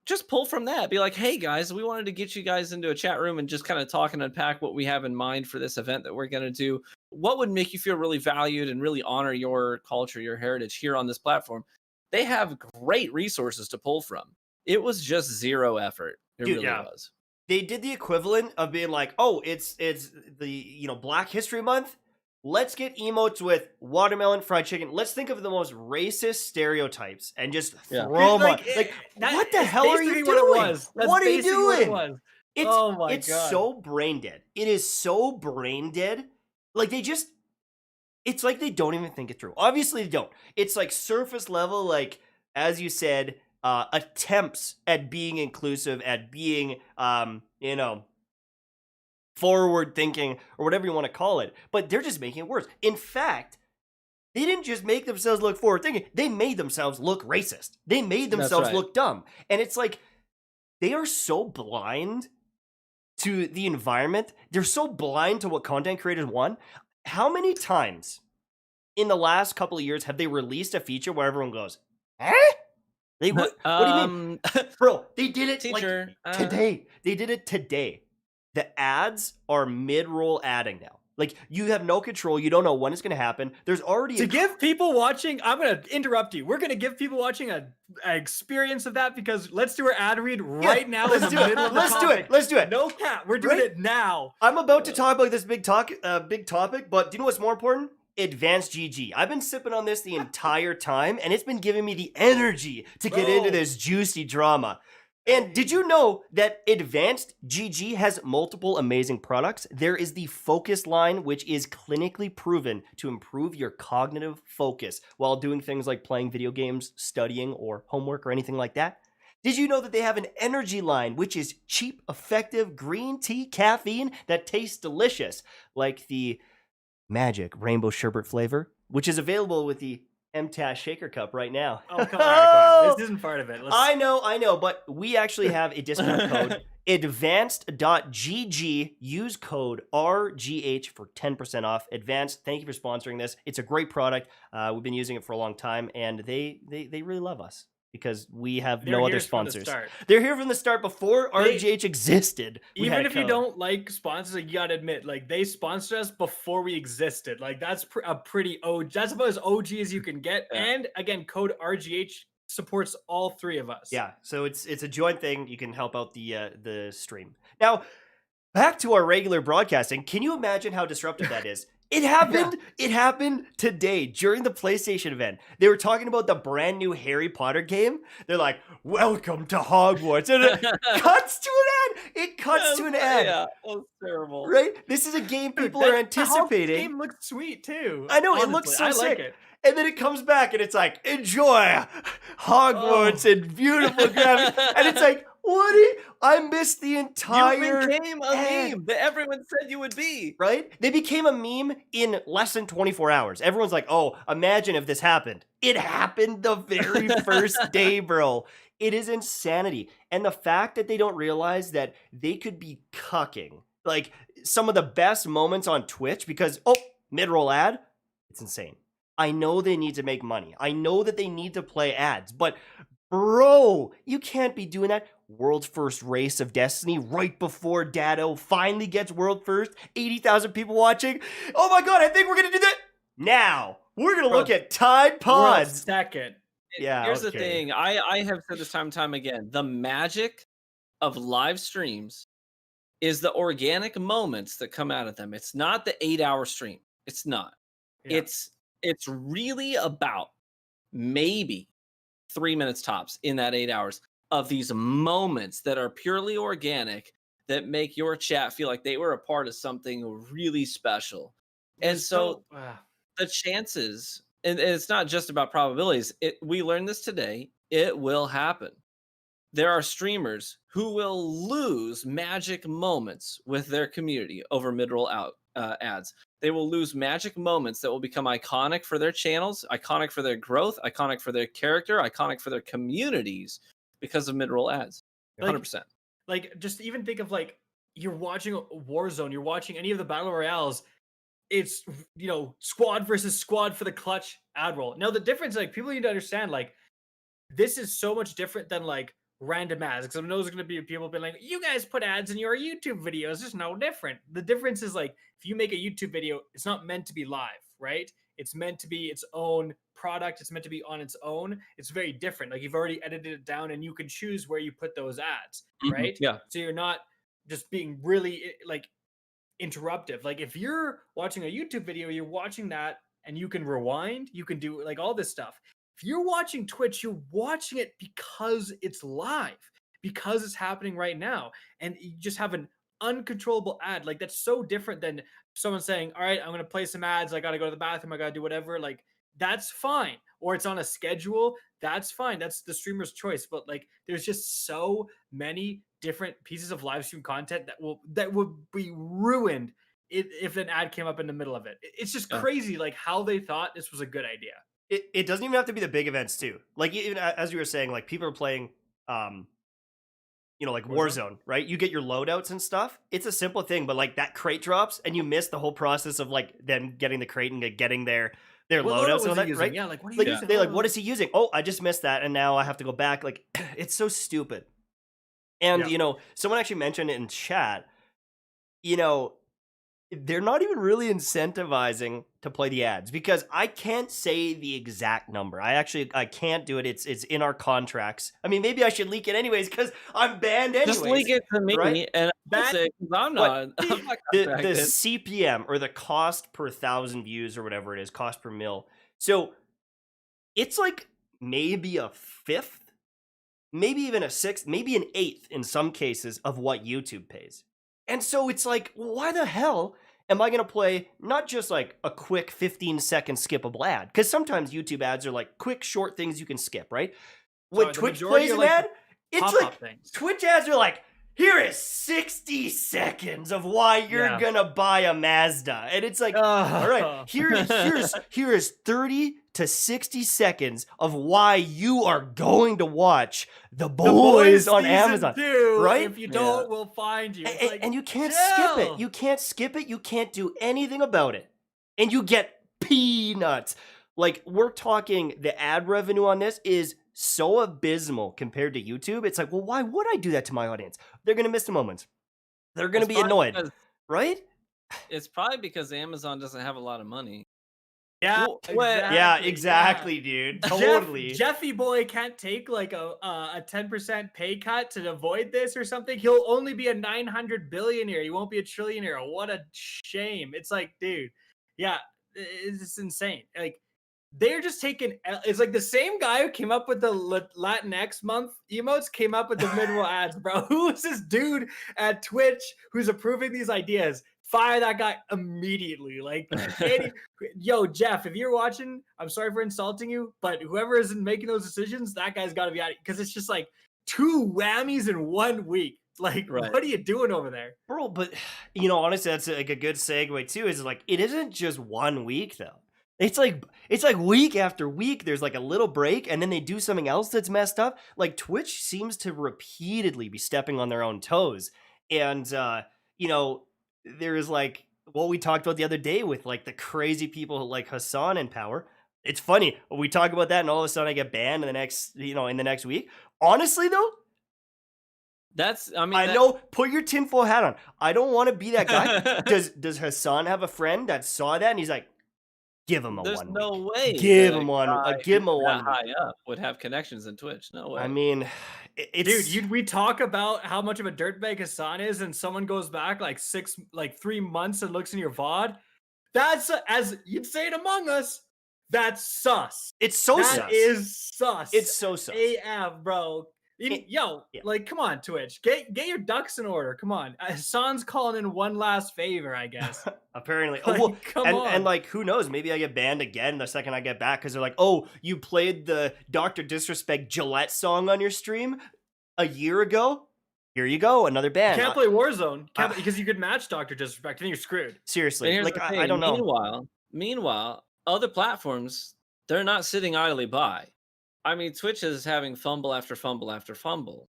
just pull from that. Be like, hey guys, we wanted to get you guys into a chat room and just kind of talk and unpack what we have in mind for this event that we're going to do. What would make you feel really valued and really honor your culture, your heritage here on this platform? They have great resources to pull from. It was just zero effort. It really was. They did the equivalent of being like, oh, it's the Black History Month. Let's get emotes with watermelon, fried chicken. Let's think of the most racist stereotypes and just throw them on. Like, what the hell are you doing? What are you doing? It's so brain dead. It is so brain dead. Like it's like they don't even think it through. Obviously they don't. It's like surface level, like, as you said, attempts at being inclusive, at being, forward thinking, or whatever you want to call it, but they're just making it worse. In fact, they didn't just make themselves look forward thinking, they made themselves look racist. They made themselves look dumb. And it's like, they are so blind to the environment. They're so blind to what content creators want. How many times in the last couple of years have they released a feature where everyone goes, eh? They what do you mean? Bro, they did it teacher, like today. They did it today. The ads are mid-roll adding now. Like, you have no control. You don't know when it's going to happen. There's already to give people watching. I'm going to interrupt you. We're going to give people watching an experience of that, because let's do our ad read right now. Let's do it. Let's do it. Let's do it. No cap. We're doing it now. I'm about to talk about this big topic, but do you know what's more important? Advanced GG. I've been sipping on this the entire time, and it's been giving me the energy to get into this juicy drama. And did you know that Advanced GG has multiple amazing products? There is the Focus line, which is clinically proven to improve your cognitive focus while doing things like playing video games, studying, or homework, or anything like that. Did you know that they have an energy line, which is cheap, effective green tea caffeine that tastes delicious, like the Magic Rainbow Sherbet flavor, which is available with the Mtashed shaker cup right now. Oh, come on. This isn't part of it. I know, but we actually have a discount code, advanced.gg. Use code RGH for 10% off. Advanced, thank you for sponsoring this. It's a great product. We've been using it for a long time, and they really love us, because we have no other sponsors. They're here from the start before RGH existed. Even if you don't like sponsors, like, you gotta admit, like, they sponsored us before we existed. Like, that's a pretty OG. That's about as OG as you can get. Yeah. And again, code RGH supports all three of us. Yeah, so it's a joint thing. You can help out the stream. Now, back to our regular broadcasting. Can you imagine how disruptive that is? It happened. Yeah. It happened today during the PlayStation event. They were talking about the brand new Harry Potter game. They're like, "Welcome to Hogwarts," and it cuts to an ad. It cuts to an ad. Yeah, that was terrible. Right? This is a game people are anticipating. The game looks sweet too. I know, honestly. It looks so sick. Like it. And then it comes back and it's like, "Enjoy Hogwarts and beautiful graphics," and it's like, I missed the entire. You became a meme that everyone said you would be. Right? They became a meme in less than 24 hours. Everyone's like, "Oh, imagine if this happened." It happened the very first day, bro. It is insanity. And the fact that they don't realize that they could be cucking like some of the best moments on Twitch because, mid-roll ad, it's insane. I know they need to make money. I know that they need to play ads, but bro, you can't be doing that. World's first race of Destiny right before Dado finally gets world first. 80,000 people watching. Oh my god, I think we're going to do that. Now, we're going to look at Tide Pods. Second. Yeah. Here's the thing. I have said this time and time again. The magic of live streams is the organic moments that come out of them. It's not the 8-hour stream. It's not. Yeah. It's really about maybe 3 minutes tops in that 8 hours of these moments that are purely organic that make your chat feel like they were a part of something really special. And so the chances, and it's not just about probabilities. We learned this today. It will happen. There are streamers who will lose magic moments with their community over mid-roll ads. They will lose magic moments that will become iconic for their channels, iconic for their growth, iconic for their character, iconic for their communities because of mid-roll ads. 100%. Like, just even think of, like, you're watching Warzone, you're watching any of the battle royales. It's, squad versus squad for the clutch ad roll. Now, the difference, like, people need to understand, like, this is so much different than, like, random ads, because I know there's going to be people being like, "You guys put ads in your YouTube videos." It's no different. The difference is, like, if you make a YouTube video, it's not meant to be live, right? It's meant to be its own product. It's meant to be on its own. It's very different. Like, you've already edited it down and you can choose where you put those ads, right? Yeah. So you're not just being really, like, interruptive. Like, if you're watching a YouTube video, you're watching that and you can rewind, you can do, like, all this stuff. If you're watching Twitch, you're watching it because it's live, because it's happening right now. And you just have an uncontrollable ad. Like, that's so different than someone saying, "All right, I'm going to play some ads. I got to go to the bathroom. I got to do whatever." Like, that's fine. Or it's on a schedule. That's fine. That's the streamer's choice. But, like, there's just so many different pieces of live stream content that would be ruined if an ad came up in the middle of it. It's just crazy, like, how they thought this was a good idea. It doesn't even have to be the big events too. Like, even as you were saying, like, people are playing, like Warzone, right? You get your loadouts and stuff. It's a simple thing, but, like, that crate drops and you miss the whole process of, like, them getting the crate and getting their their What loadouts loadout and was all he that, using? right? Yeah, like what are you Like using? they like, what is he using? Oh, I just missed that, and now I have to go back. Like it's so stupid. And Yeah. someone actually mentioned it in chat. You know, they're not even really incentivizing to play the ads because I can't say the exact number. I can't do it. It's in our contracts. I mean, maybe I should leak it anyways because I'm banned Just leak anyways, it to right? me, and I'll That say, 'cause I'm But not, I'm not the contracted. CPM or the cost per 1,000 views or whatever it is, cost per mil. So it's like maybe a fifth, maybe even a sixth, maybe an eighth in some cases of what YouTube pays. And so it's like, why the hell am I going to play not just like a quick 15-second skippable ad? Because sometimes YouTube ads are like quick, short things you can skip, right? When So the Twitch majority plays are an like ad, it's pop-up like things. Twitch ads are like, here is 60 seconds of why you're Yeah. gonna buy a Mazda. And it's like, all right, here is 30 to 60 seconds of why you are going to watch The Boys on season Amazon. 2, Right? if you Yeah. don't, we'll find you. It's like, And you can't skip it. chill. You can't skip it. You can't do anything about it. And you get peanuts. Like, we're talking the ad revenue on this is so abysmal compared to YouTube. It's like, well, why would I do that to my audience? They're going to miss the moments. They're going to It's be probably annoyed, because- right? It's probably because Amazon doesn't have a lot of money. Yeah, Well, exactly. Yeah, exactly, dude. Totally. Jeffy boy can't take like a 10% pay cut to avoid this or something. He'll only be a 900 billionaire. He won't be a trillionaire. What a shame. It's like, dude, yeah, it's insane. Like, they're just taking. It's like the same guy who came up with the Latinx month emotes came up with the minimal ads, bro. Who is this dude at Twitch who's approving these ideas? Fire that guy immediately. Like, yo, Jeff, if you're watching, I'm sorry for insulting you, but whoever isn't making those decisions, that guy's got to be out because it's just like 2 whammies in 1 week. Like, Right. what are you doing over there, Bro? But honestly, that's like a good segue too. Is like it isn't just 1 week though. It's like week after week. There's like a little break, and then they do something else that's messed up. Like Twitch seems to repeatedly be stepping on their own toes, and there is like what we talked about the other day with like the crazy people like Hassan in Power. It's funny we talk about that, and all of a sudden I get banned in the next week. Honestly, though. I know. Put your tinfoil hat on. I don't want to be that guy. Does Hassan have a friend that saw that and he's like, give him a There's 1 no week. way. Give that him a one. guy Give him a who's 1 that week. high up would have connections in Twitch. No way. I mean, it's dude? We talk about how much of a dirtbag Hassan is, and someone goes back like 3 months and looks in your VOD. That's as you'd say it Among Us. That's sus. It's so sus. That is sus. It's so sus. AF, bro. Yeah. Like, come on, Twitch. Get your ducks in order. Come on. Hassan's calling in one last favor, I guess. Apparently. Like, come on. And like, who knows? Maybe I get banned again the second I get back because they're like, oh, you played the Dr. Disrespect Gillette song on your stream a year ago? Here you go, another ban. You can't play Warzone because you could match Dr. Disrespect and you're screwed. Seriously. Like, I don't know. Meanwhile, other platforms, they're not sitting idly by. I mean, Twitch is having fumble after fumble after fumble.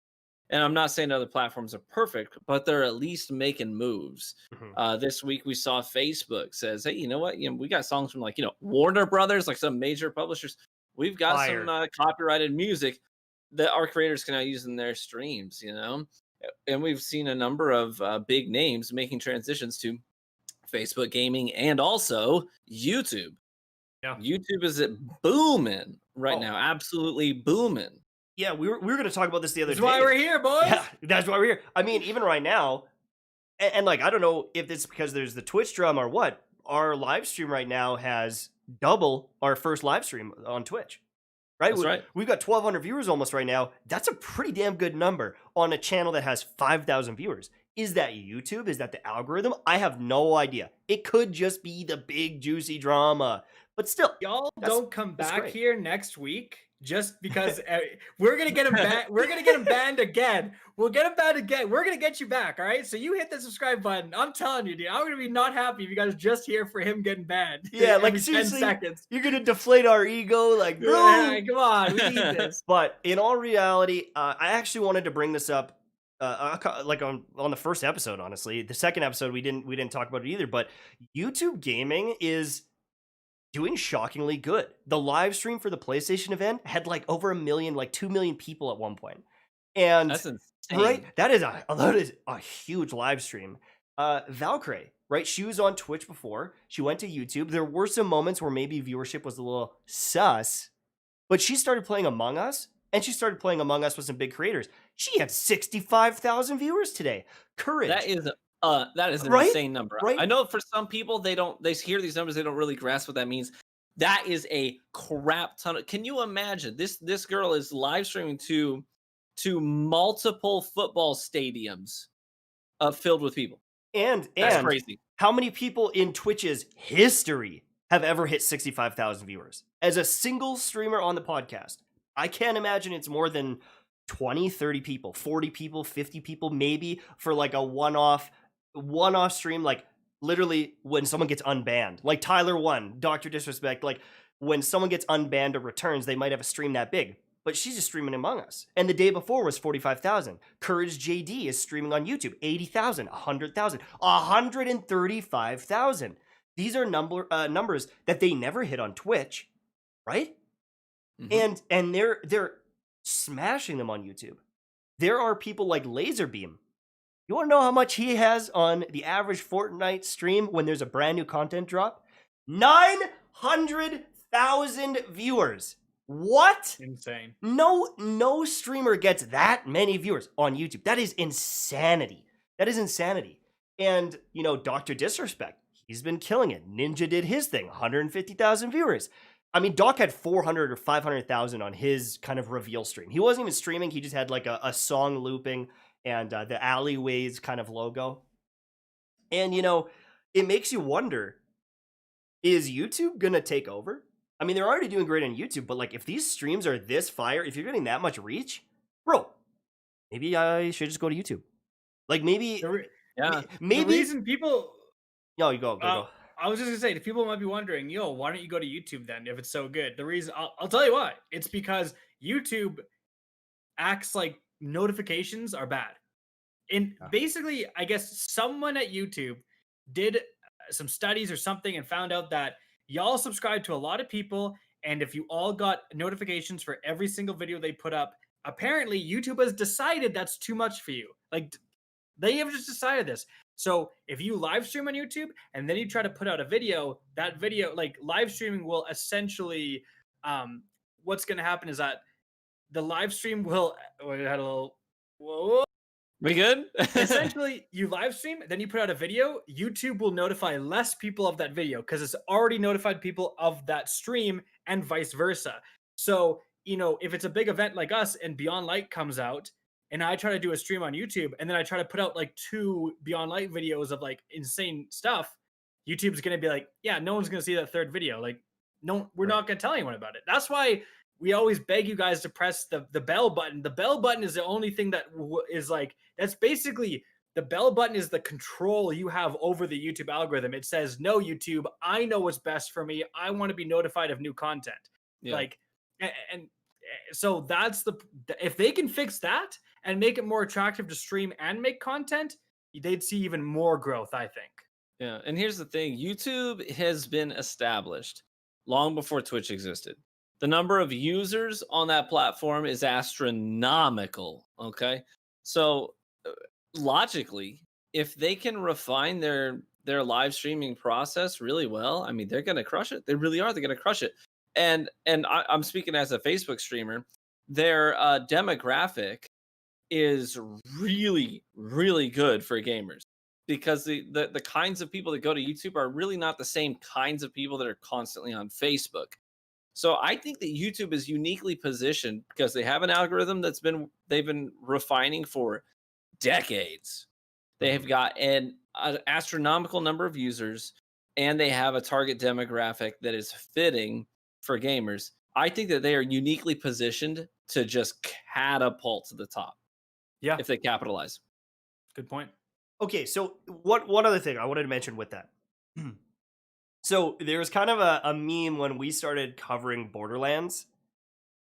And I'm not saying other platforms are perfect, but they're at least making moves. Mhm. This week we saw Facebook says, hey, you know what? We got songs from Warner Brothers, like some major publishers. We've got some copyrighted music that our creators can now use in their streams, And we've seen a number of big names making transitions to Facebook gaming and also YouTube. Yeah. YouTube is booming right now, absolutely booming. Yeah, we were going to talk about this the other day. That's why we're here, boys. Yeah, that's why we're here. I mean, even right now, and like, I don't know if it's because there's the Twitch drama or what, our live stream right now has double our first live stream on Twitch. Right? That's right. We've got 1,200 viewers almost right now. That's a pretty damn good number on a channel that has 5,000 viewers. Is that YouTube? Is that the algorithm? I have no idea. It could just be the big juicy drama. But still, y'all don't come back here next week just because we're gonna get him banned. We're gonna get him banned again. We'll get him banned again. We're gonna get you back. All right. So you hit the subscribe button. I'm telling you, dude. I'm gonna be not happy if you guys just here for him getting banned. Yeah, like every 10 seriously, seconds. You're gonna deflate our ego, like bro. Yeah, come on, we need this. But in all reality, I actually wanted to bring this up. Like on the first episode, honestly. The second episode we didn't talk about it either. But YouTube gaming is doing shockingly good. The live stream for the PlayStation event had like over 1 million, like 2 million people at one point. And That's insane. right, that is a huge live stream. Valkyrie, right? She was on Twitch before. She went to YouTube. There were some moments where maybe viewership was a little sus, but she started playing Among Us, and she started playing Among Us with some big creators. She had 65,000 viewers today. Courage. That is an Right? insane number. Right? I know for some people they hear these numbers, they don't really grasp what that means. That is a crap ton of. Can you imagine this girl is live streaming to multiple football stadiums filled with people. And That's crazy. How many people in Twitch's history have ever hit 65,000 viewers as a single streamer on the podcast? I can't imagine it's more than 20, 30 people, 40 people, 50 people, maybe for like a one-off stream, like literally when someone gets unbanned, like Tyler One, Dr. Disrespect, like when someone gets unbanned or returns, they might have a stream that big. But she's just streaming Among Us. And the day before was 45,000. Courage JD is streaming on YouTube, 80,000, 100,000, 135,000. These are numbers that they never hit on Twitch, right? Mm-hmm. And they're smashing them on YouTube. There are people like Laserbeam. You want to know how much he has on the average Fortnite stream when there's a brand new content drop? 900,000 viewers. What? Insane. No streamer gets that many viewers on YouTube. That is insanity. And, you know, Dr. Disrespect, he's been killing it. Ninja did his thing, 150,000 viewers. I mean, Doc had 400 or 500,000 on his kind of reveal stream. He wasn't even streaming. He just had like a song looping and the alleyways kind of logo. And, you know, it makes you wonder, is YouTube going to take over? I mean, they're already doing great on YouTube, but like if these streams are this fire, if you're getting that much reach, bro, maybe I should just go to YouTube. Like maybe, maybe the reason people. No, you go. I was just gonna say, the people might be wondering, yo, why don't you go to YouTube then if it's so good? The reason I'll tell you why. It's because YouTube acts like notifications are bad. And basically, I guess someone at YouTube did some studies or something and found out that y'all subscribe to a lot of people, and if you all got notifications for every single video they put up, apparently YouTube has decided that's too much for you. Like, they have just decided this. So if you live stream on YouTube and then you try to put out a video, that video, like live streaming will essentially, what's going to happen is that the live stream will, we had a little, whoa. We good? Essentially, you live stream, then you put out a video, YouTube will notify less people of that video because it's already notified people of that stream and vice versa. So, you know, if it's a big event like us and Beyond Light comes out and I try to do a stream on YouTube and then I try to put out like 2 Beyond Light videos of like insane stuff, YouTube's going to be like, yeah, no one's going to see that third video. Like, no, we're not going to tell anyone about it. That's why we always beg you guys to press the bell button. The bell button is the only thing that is like, that's basically, the bell button is the control you have over the YouTube algorithm. It says, no, YouTube, I know what's best for me. I want to be notified of new content. Yeah. Like, and so that's if they can fix that and make it more attractive to stream and make content, they'd see even more growth, I think. Yeah. And here's the thing. YouTube has been established long before Twitch existed. The number of users on that platform is astronomical. Okay. So logically, if they can refine their live streaming process really well, I mean, they're going to crush it. They really are. They're going to crush it. And I'm speaking as a Facebook streamer, their demographic is really, really good for gamers because the kinds of people that go to YouTube are really not the same kinds of people that are constantly on Facebook. So I think that YouTube is uniquely positioned because they have an algorithm they've been refining for decades. They have got an astronomical number of users, and they have a target demographic that is fitting for gamers. I think that they are uniquely positioned to just catapult to the top. Yeah, if they capitalize. Good point. Okay, so one other thing I wanted to mention with that. So there was kind of a meme when we started covering Borderlands,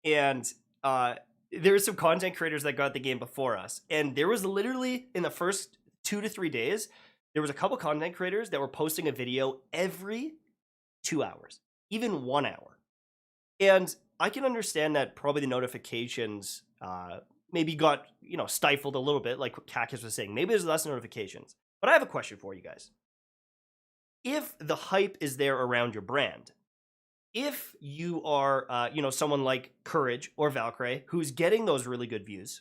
and there were some content creators that got the game before us, and there was literally in the first 2 to 3 days, there was a couple content creators that were posting a video every 2 hours, even 1 hour. And I can understand that probably the notifications maybe got, stifled a little bit, like what Kackis was saying. Maybe there's less notifications. But I have a question for you guys. If the hype is there around your brand, if you are, someone like Courage or Valkyrie who's getting those really good views,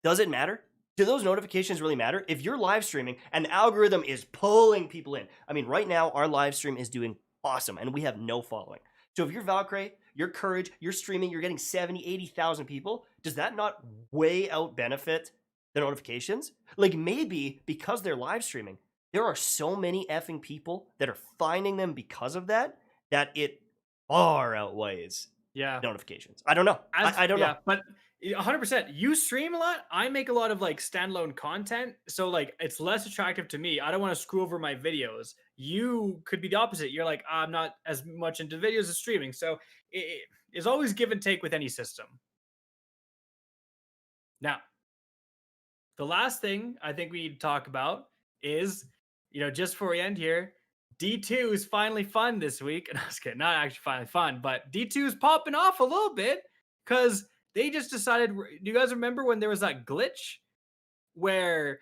does it matter? Do those notifications really matter? If you're live streaming and the algorithm is pulling people in, I mean, right now our live stream is doing awesome and we have no following. So if you're Valkyrie, you're Courage, you're streaming, you're getting 70, 80,000 people, does that not way out benefit the notifications? Like maybe because they're live streaming, there are so many effing people that are finding them because of that it far outweighs notifications. I don't know. I don't know. But 100%, you stream a lot. I make a lot of like standalone content. So like it's less attractive to me. I don't want to screw over my videos. You could be the opposite. You're like, I'm not as much into videos as streaming. So it's always give and take with any system. Now, the last thing I think we need to talk about is, just before we end here, D2 is finally fun this week. And I was kidding, not actually finally fun, but D2 is popping off a little bit because they just decided. Do you guys remember when there was that glitch where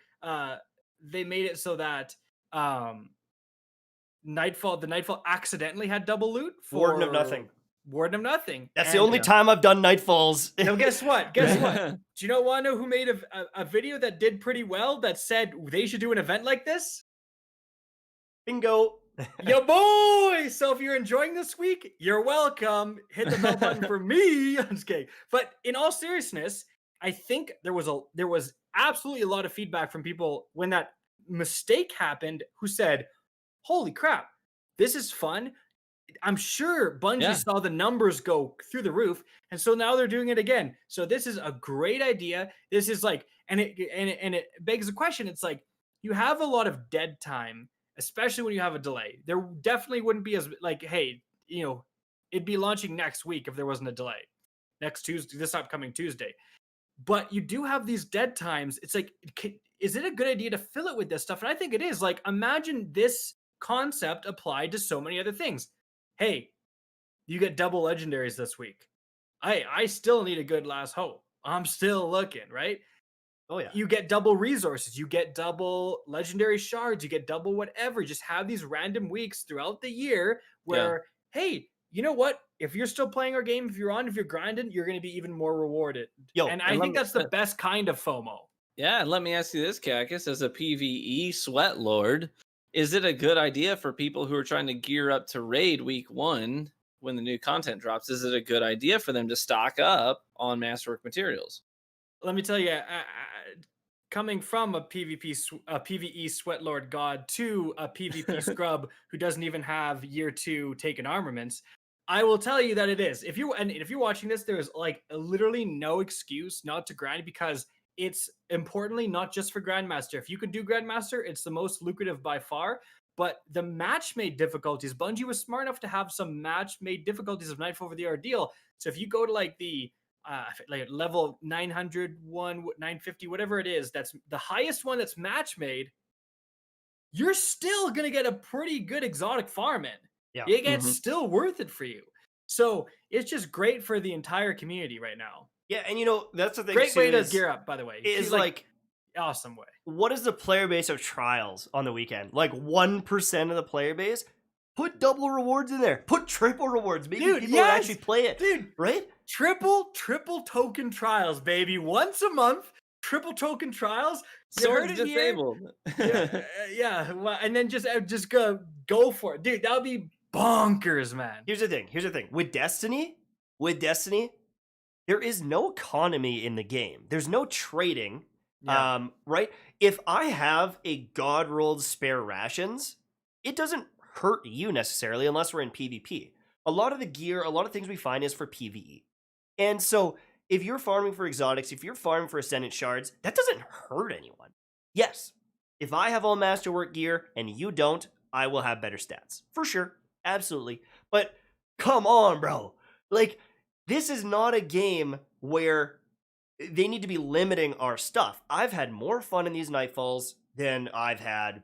they made it so that the Nightfall accidentally had double loot for Warden of Nothing. Warden of Nothing. That's the only time I've done Nightfalls. Now, guess what? Do you want to know who made a video that did pretty well that said they should do an event like this? Bingo. Yo, boy! So if you're enjoying this week, you're welcome. Hit the bell button for me. I'm just kidding. But in all seriousness, I think there was absolutely a lot of feedback from people when that mistake happened who said, holy crap, this is fun. I'm sure Bungie saw the numbers go through the roof, and so now they're doing it again. So this is a great idea. This is like, and it begs the question. It's like you have a lot of dead time, especially when you have a delay. There definitely wouldn't be as like, hey, it'd be launching next week if there wasn't a delay. Next Tuesday, this upcoming Tuesday. But you do have these dead times. It's like, is it a good idea to fill it with this stuff? And I think it is. Like, imagine this concept applied to so many other things. Hey, you get double legendaries this week. I still need a good last hope. I'm still looking, right? Oh, yeah. You get double resources. You get double legendary shards. You get double whatever. Just have these random weeks throughout the year where, hey, you know what? If you're still playing our game, if you're grinding, you're going to be even more rewarded. And I think that's the best kind of FOMO. Yeah, and let me ask you this, Kackis, as a PvE sweat lord, is it a good idea for people who are trying to gear up to raid week 1 when the new content drops? Is it a good idea for them to stock up on masterwork materials? Let me tell you, coming from a PvE sweat lord god to a PvP scrub who doesn't even have year 2 taken armaments, I will tell you that it is. If you're watching this, there is like literally no excuse not to grind because it's importantly not just for Grandmaster. If you could do Grandmaster, it's the most lucrative by far. But the match-made difficulties, Bungie was smart enough to have some match-made difficulties of Nightfall over the Ordeal. So if you go to like the level 901, 950, whatever it is, that's the highest one that's match-made, you're still going to get a pretty good exotic farm in. Yeah. It gets still worth it for you. So it's just great for the entire community right now. Yeah, and that's the thing. Great way to gear up, by the way. Is like awesome way. What is the player base of Trials on the weekend? Like 1% of the player base? Put double rewards in there. Put triple rewards. Maybe people would actually play it. Dude, right? Triple token Trials, baby. Once a month, triple token Trials. Swords disabled. Yeah. Well, and then just go for it. Dude, that would be bonkers, man. Here's the thing. With Destiny, there is no economy in the game. There's no trading, right? If I have a God rolled spare rations, it doesn't hurt you necessarily unless we're in PvP. A lot of the gear, a lot of things we find is for PvE. And so if you're farming for exotics, if you're farming for Ascendant shards, that doesn't hurt anyone. Yes, if I have all masterwork gear and you don't, I will have better stats. For sure. Absolutely. But come on, bro. Like, this is not a game where they need to be limiting our stuff. I've had more fun in these Nightfalls than I've had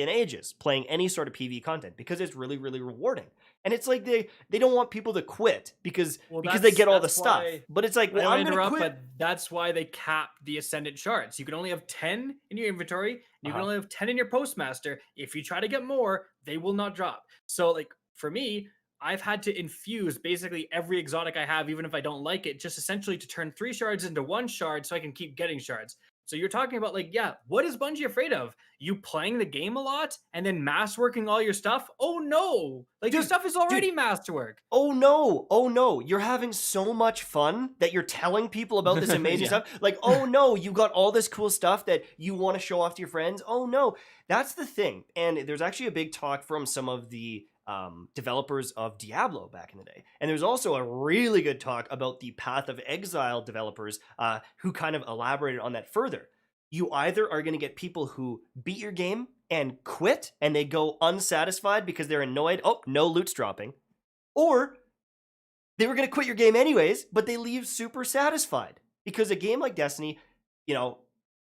in ages playing any sort of PvE content because it's really, really rewarding. And it's like they don't want people to quit because they get all the stuff. But it's like, well, I'm going to quit. But that's why they cap the Ascendant shards. You can only have 10 in your inventory, and you can only have 10 in your Postmaster. If you try to get more, they will not drop. So like for me, I've had to infuse basically every exotic I have, even if I don't like it, just essentially to turn 3 shards into 1 shard so I can keep getting shards. So you're talking about like, yeah, what is Bungie afraid of? You playing the game a lot and then masterworking all your stuff? Oh no! Like your stuff is already masterwork. Oh no! You're having so much fun that you're telling people about this amazing stuff. Like, oh no, you got all this cool stuff that you want to show off to your friends. Oh no, that's the thing. And there's actually a big talk from some of the developers of Diablo back in the day. And there's also a really good talk about the Path of Exile developers who kind of elaborated on that further. You either are going to get people who beat your game and quit and they go unsatisfied because they're annoyed, oh, no loot's dropping, or they were going to quit your game anyways, but they leave super satisfied because a game like Destiny, you know,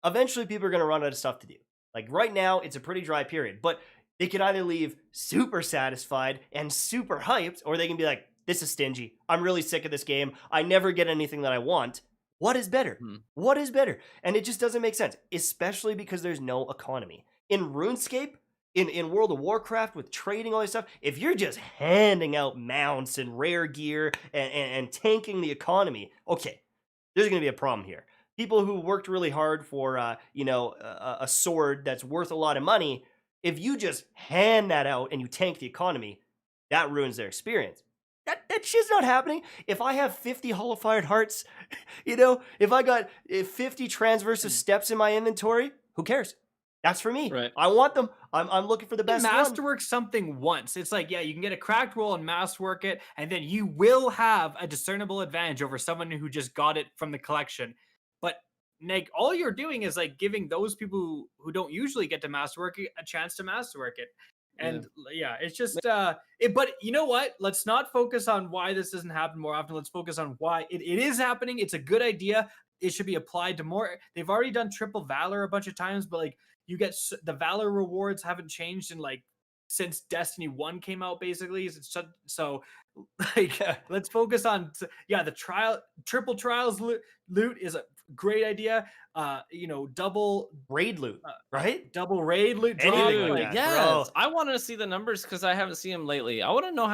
eventually people are going to run out of stuff to do. Like right now, it's a pretty dry period, but they can either leave super satisfied and super hyped, or they can be like, this is stingy. I'm really sick of this game. I never get anything that I want. What is better? What is better? And it just doesn't make sense, especially because there's no economy. In RuneScape, in World of Warcraft, with trading, all this stuff, if you're just handing out mounts and rare gear and tanking the economy, okay, there's going to be a problem here. People who worked really hard for, a sword that's worth a lot of money, if you just hand that out and you tank the economy, that ruins their experience. That shit's not happening. If I have 50 Hollow-Fired Hearts, if I got 50 Transversive Steps in my inventory, who cares? That's for me. Right. I want them. I'm looking for the best one. Masterwork something once. It's like, yeah, you can get a cracked roll and masterwork it, and then you will have a discernible advantage over someone who just got it from the collection. But Nick, all you're doing is like giving those people who don't usually get to masterwork it a chance to masterwork it. And it's just but you know what? Let's not focus on why this doesn't happen more often. Let's focus on why it is happening. It's a good idea. It should be applied to more. They've already done triple valor a bunch of times, but like you get the valor rewards haven't changed in like since Destiny 1 came out, basically. So like let's focus on the triple trials loot is a great idea. Double raid loot, right? Double raid loot. Yes, I want to see the numbers because I haven't seen them lately. I want to know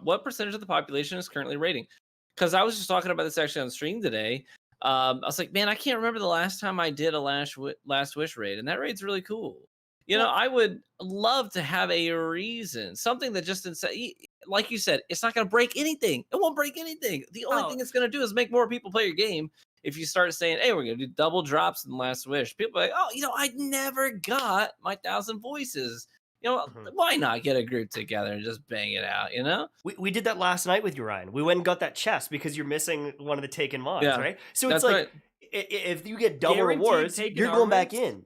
what percentage of the population is currently raiding. Because I was just talking about this actually on stream today. I was like, man, I can't remember the last time I did a Last Wish raid, and that raid's really cool. I would love to have a reason, something that just like you said, it's not going to break anything. It won't break anything. The only thing it's going to do is make more people play your game. If you start saying, hey, we're going to do double drops in Last Wish, people are like, oh, I never got my 1,000 voices. Why not get a group together and just bang it out, We did that last night with you, Ryan. We went and got that chest because you're missing one of the taken mods, right? So it's like, right. If you get double rewards, you're going back in.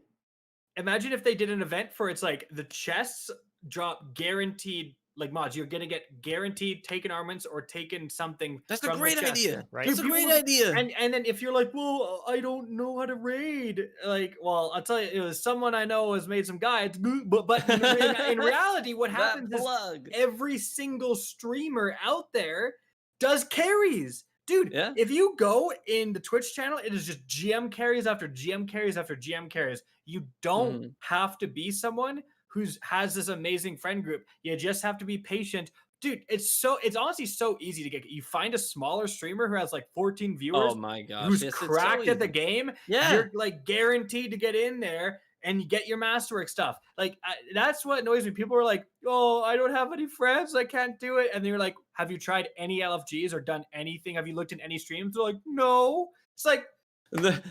Imagine if they did an event for it's like the chests drop guaranteed like mods. You're gonna get guaranteed taken armaments or taken something. That's a great idea, right? That's a great idea. And then if you're like, well, I don't know how to raid. Like, well, I'll tell you, it was someone I know has made some guides. But in reality, what happens is every single streamer out there does carries. Dude, if you go in the Twitch channel, it is just GM carries after GM carries after GM carries. You don't have to be someone who has this amazing friend group. You just have to be patient. Dude, it's honestly so easy to get. You find a smaller streamer who has like 14 viewers. Oh my gosh. Who's cracked at the game. Yeah. You're like guaranteed to get in there and you get your masterwork stuff. Like, that's what annoys me. People are like, oh, I don't have any friends. I can't do it. And they're like, have you tried any LFGs or done anything? Have you looked at any streams? They're like, no. It's like,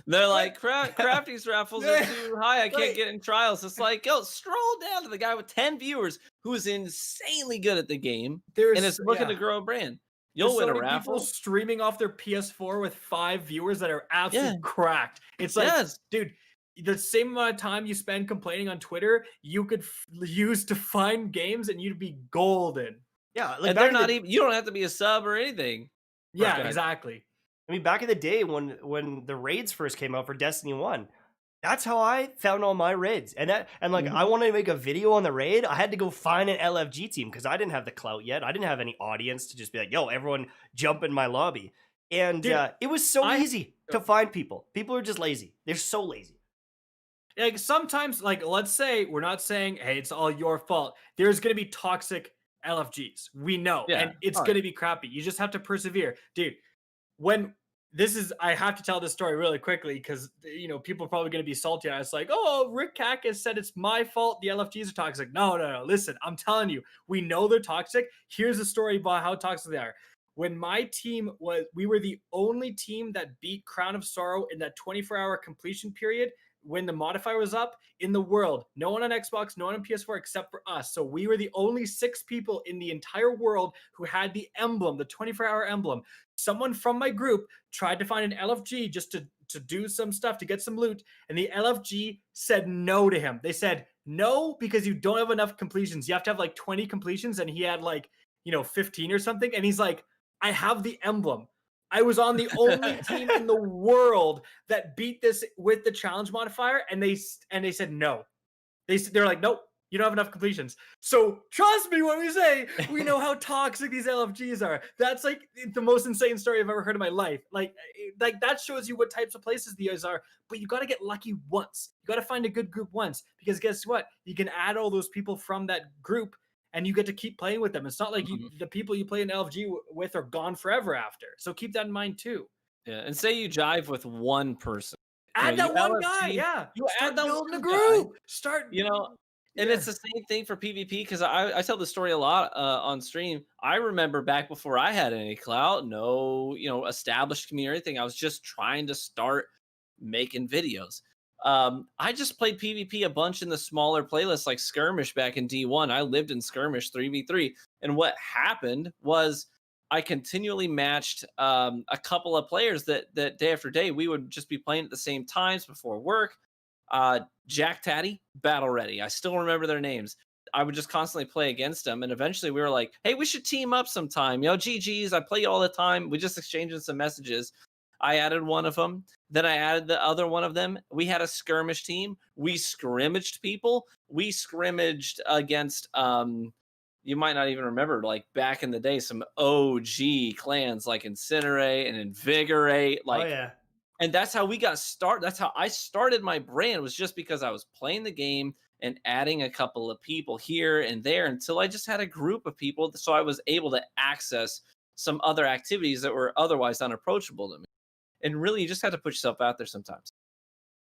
they're like, Crafty's raffles are too high. I can't get in trials. It's like, yo, stroll down to the guy with 10 viewers who is insanely good at the game and is looking to grow a brand. You'll win a raffle. People streaming off their PS4 with 5 viewers that are absolutely cracked. It's like, dude, the same amount of time you spend complaining on Twitter, you could use to find games and you'd be golden. Yeah, like, and they're not even. You don't have to be a sub or anything. Yeah, exactly. I mean, back in the day when the raids first came out for Destiny 1, That's how I found all my raids. And like I wanted to make a video on the raid. I had to go find an LFG team because I didn't have the clout yet. I didn't have any audience to just be like, yo, everyone jump in my lobby. And Dude, it was so easy to find people. People are just lazy. They're so lazy. Like sometimes, like let's say we're not saying, hey, it's all your fault. There's gonna be toxic LFGs. We know, and it's gonna be crappy. You just have to persevere, dude. When this is, I have to tell this story really quickly because people are probably gonna be salty. It's like, oh, Rick Kackis said it's my fault. The LFGs are toxic. No. Listen, I'm telling you, we know they're toxic. Here's a story about how toxic they are. When my team we were the only team that beat Crown of Sorrow in that 24-hour completion period when the modifier was up in the world. No one on Xbox, no one on PS4 except for us. So we were the only 6 people in the entire world who had the emblem, the 24-hour emblem. Someone from my group tried to find an LFG just to do some stuff, to get some loot, and the LFG said no to him. They said, no, because you don't have enough completions. You have to have like 20 completions, and he had like, 15 or something. And he's like, I have the emblem. I was on the only team in the world that beat this with the challenge modifier, and they said no. They're like, nope, you don't have enough completions. So trust me when we say we know how toxic these LFGs are. That's like the most insane story I've ever heard in my life. Like that shows you what types of places these are. But you got to get lucky once. You got to find a good group once, because guess what? You can add all those people from that group, and you get to keep playing with them. It's not like the people you play in LFG with are gone forever after. So keep that in mind too. Yeah, and say you jive with one person. Add that one guy, yeah. You Start add that building a one group. guy, and it's the same thing for PvP, because I tell the story a lot on stream. I remember back before I had any clout, no, established community or anything. I was just trying to start making videos. I just played PvP a bunch in the smaller playlists like Skirmish back in D1. I lived in Skirmish 3v3. And what happened was I continually matched a couple of players that day after day. We would just be playing at the same times before work. Jack Tatty, Battle Ready. I still remember their names. I would just constantly play against them. And eventually we were like, hey, we should team up sometime. GG's. I play you all the time. We just exchanged some messages. I added one of them. Then I added the other one of them. We had a skirmish team. We scrimmaged people. We scrimmaged against, you might not even remember, like back in the day, some OG clans like Incinerate and Invigorate. Like, oh, yeah. And that's how we got started. That's how I started my brand, was just because I was playing the game and adding a couple of people here and there until I just had a group of people. So I was able to access some other activities that were otherwise unapproachable to me. And really, you just have to put yourself out there sometimes.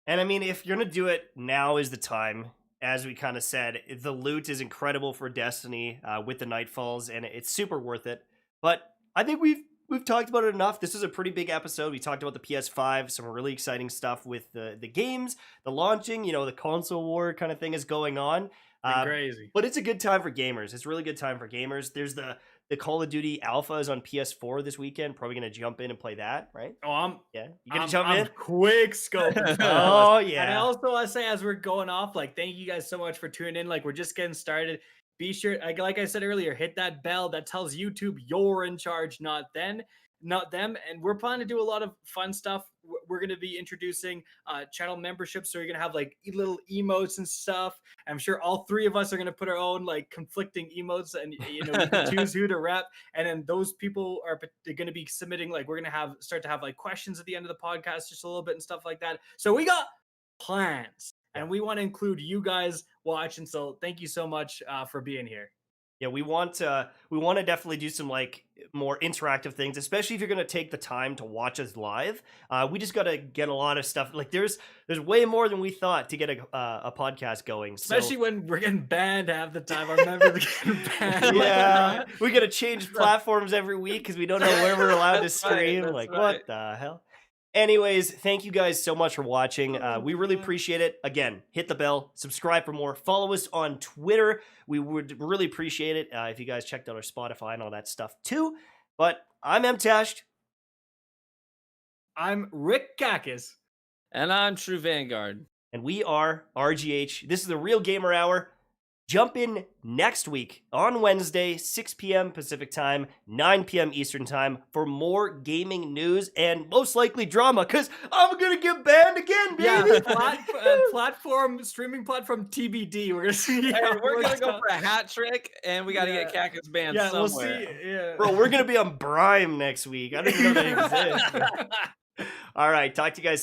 And I mean, if you're going to do it, now is the time. As we kind of said, the loot is incredible for Destiny with the Nightfalls, and it's super worth it. But I think we've talked about it enough. This is a pretty big episode. We talked about the PS5, some really exciting stuff with the games, the launching, the console war kind of thing is going on. Crazy. But it's a good time for gamers. It's a really good time for gamers. There's the Call of Duty Alpha is on PS4 this weekend. Probably going to jump in and play that, right? Oh, you going to jump in? Quick scope. Oh, yeah. And I also want to say, as we're going off, like, thank you guys so much for tuning in. Like, we're just getting started. Be sure, like I said earlier, hit that bell that tells YouTube you're in charge, not them. And we're planning to do a lot of fun stuff. We're going to be introducing channel memberships, so you're going to have like little emotes and stuff. I'm sure all 3 of us are going to put our own like conflicting emotes, and we can choose who to rep. And then those people are going to be submitting, like, we're going to start to have like questions at the end of the podcast, just a little bit and stuff like that. So we got plans, and we want to include you guys watching. So thank you so much for being here. Yeah, we want to definitely do some like more interactive things, especially if you're going to take the time to watch us live. We just got to get a lot of stuff. Like there's way more than we thought to get a podcast going. Especially when we're getting banned half the time. I remember getting banned. Yeah, we got to change platforms every week because we don't know where we're allowed to stream. What the hell? Anyways, thank you guys so much for watching. We really appreciate it. Again, hit the bell, subscribe for more, follow us on Twitter. We would really appreciate it if you guys checked out our Spotify and all that stuff too. But I'm Mtashed. I'm Rick Kackis. And I'm True Vanguard. And we are RGH. This is the Real Gamer Hour. Jump in next week on Wednesday, 6 p.m. Pacific time, 9 p.m. Eastern time for more gaming news and most likely drama, because I'm going to get banned again, baby. Yeah, streaming platform TBD. We're going to see. Hey, we're going to go for a hat trick, and we got to get Kackis banned somewhere. We'll see. Yeah. Bro, we're going to be on Brime next week. I don't even know they exist. All right, talk to you guys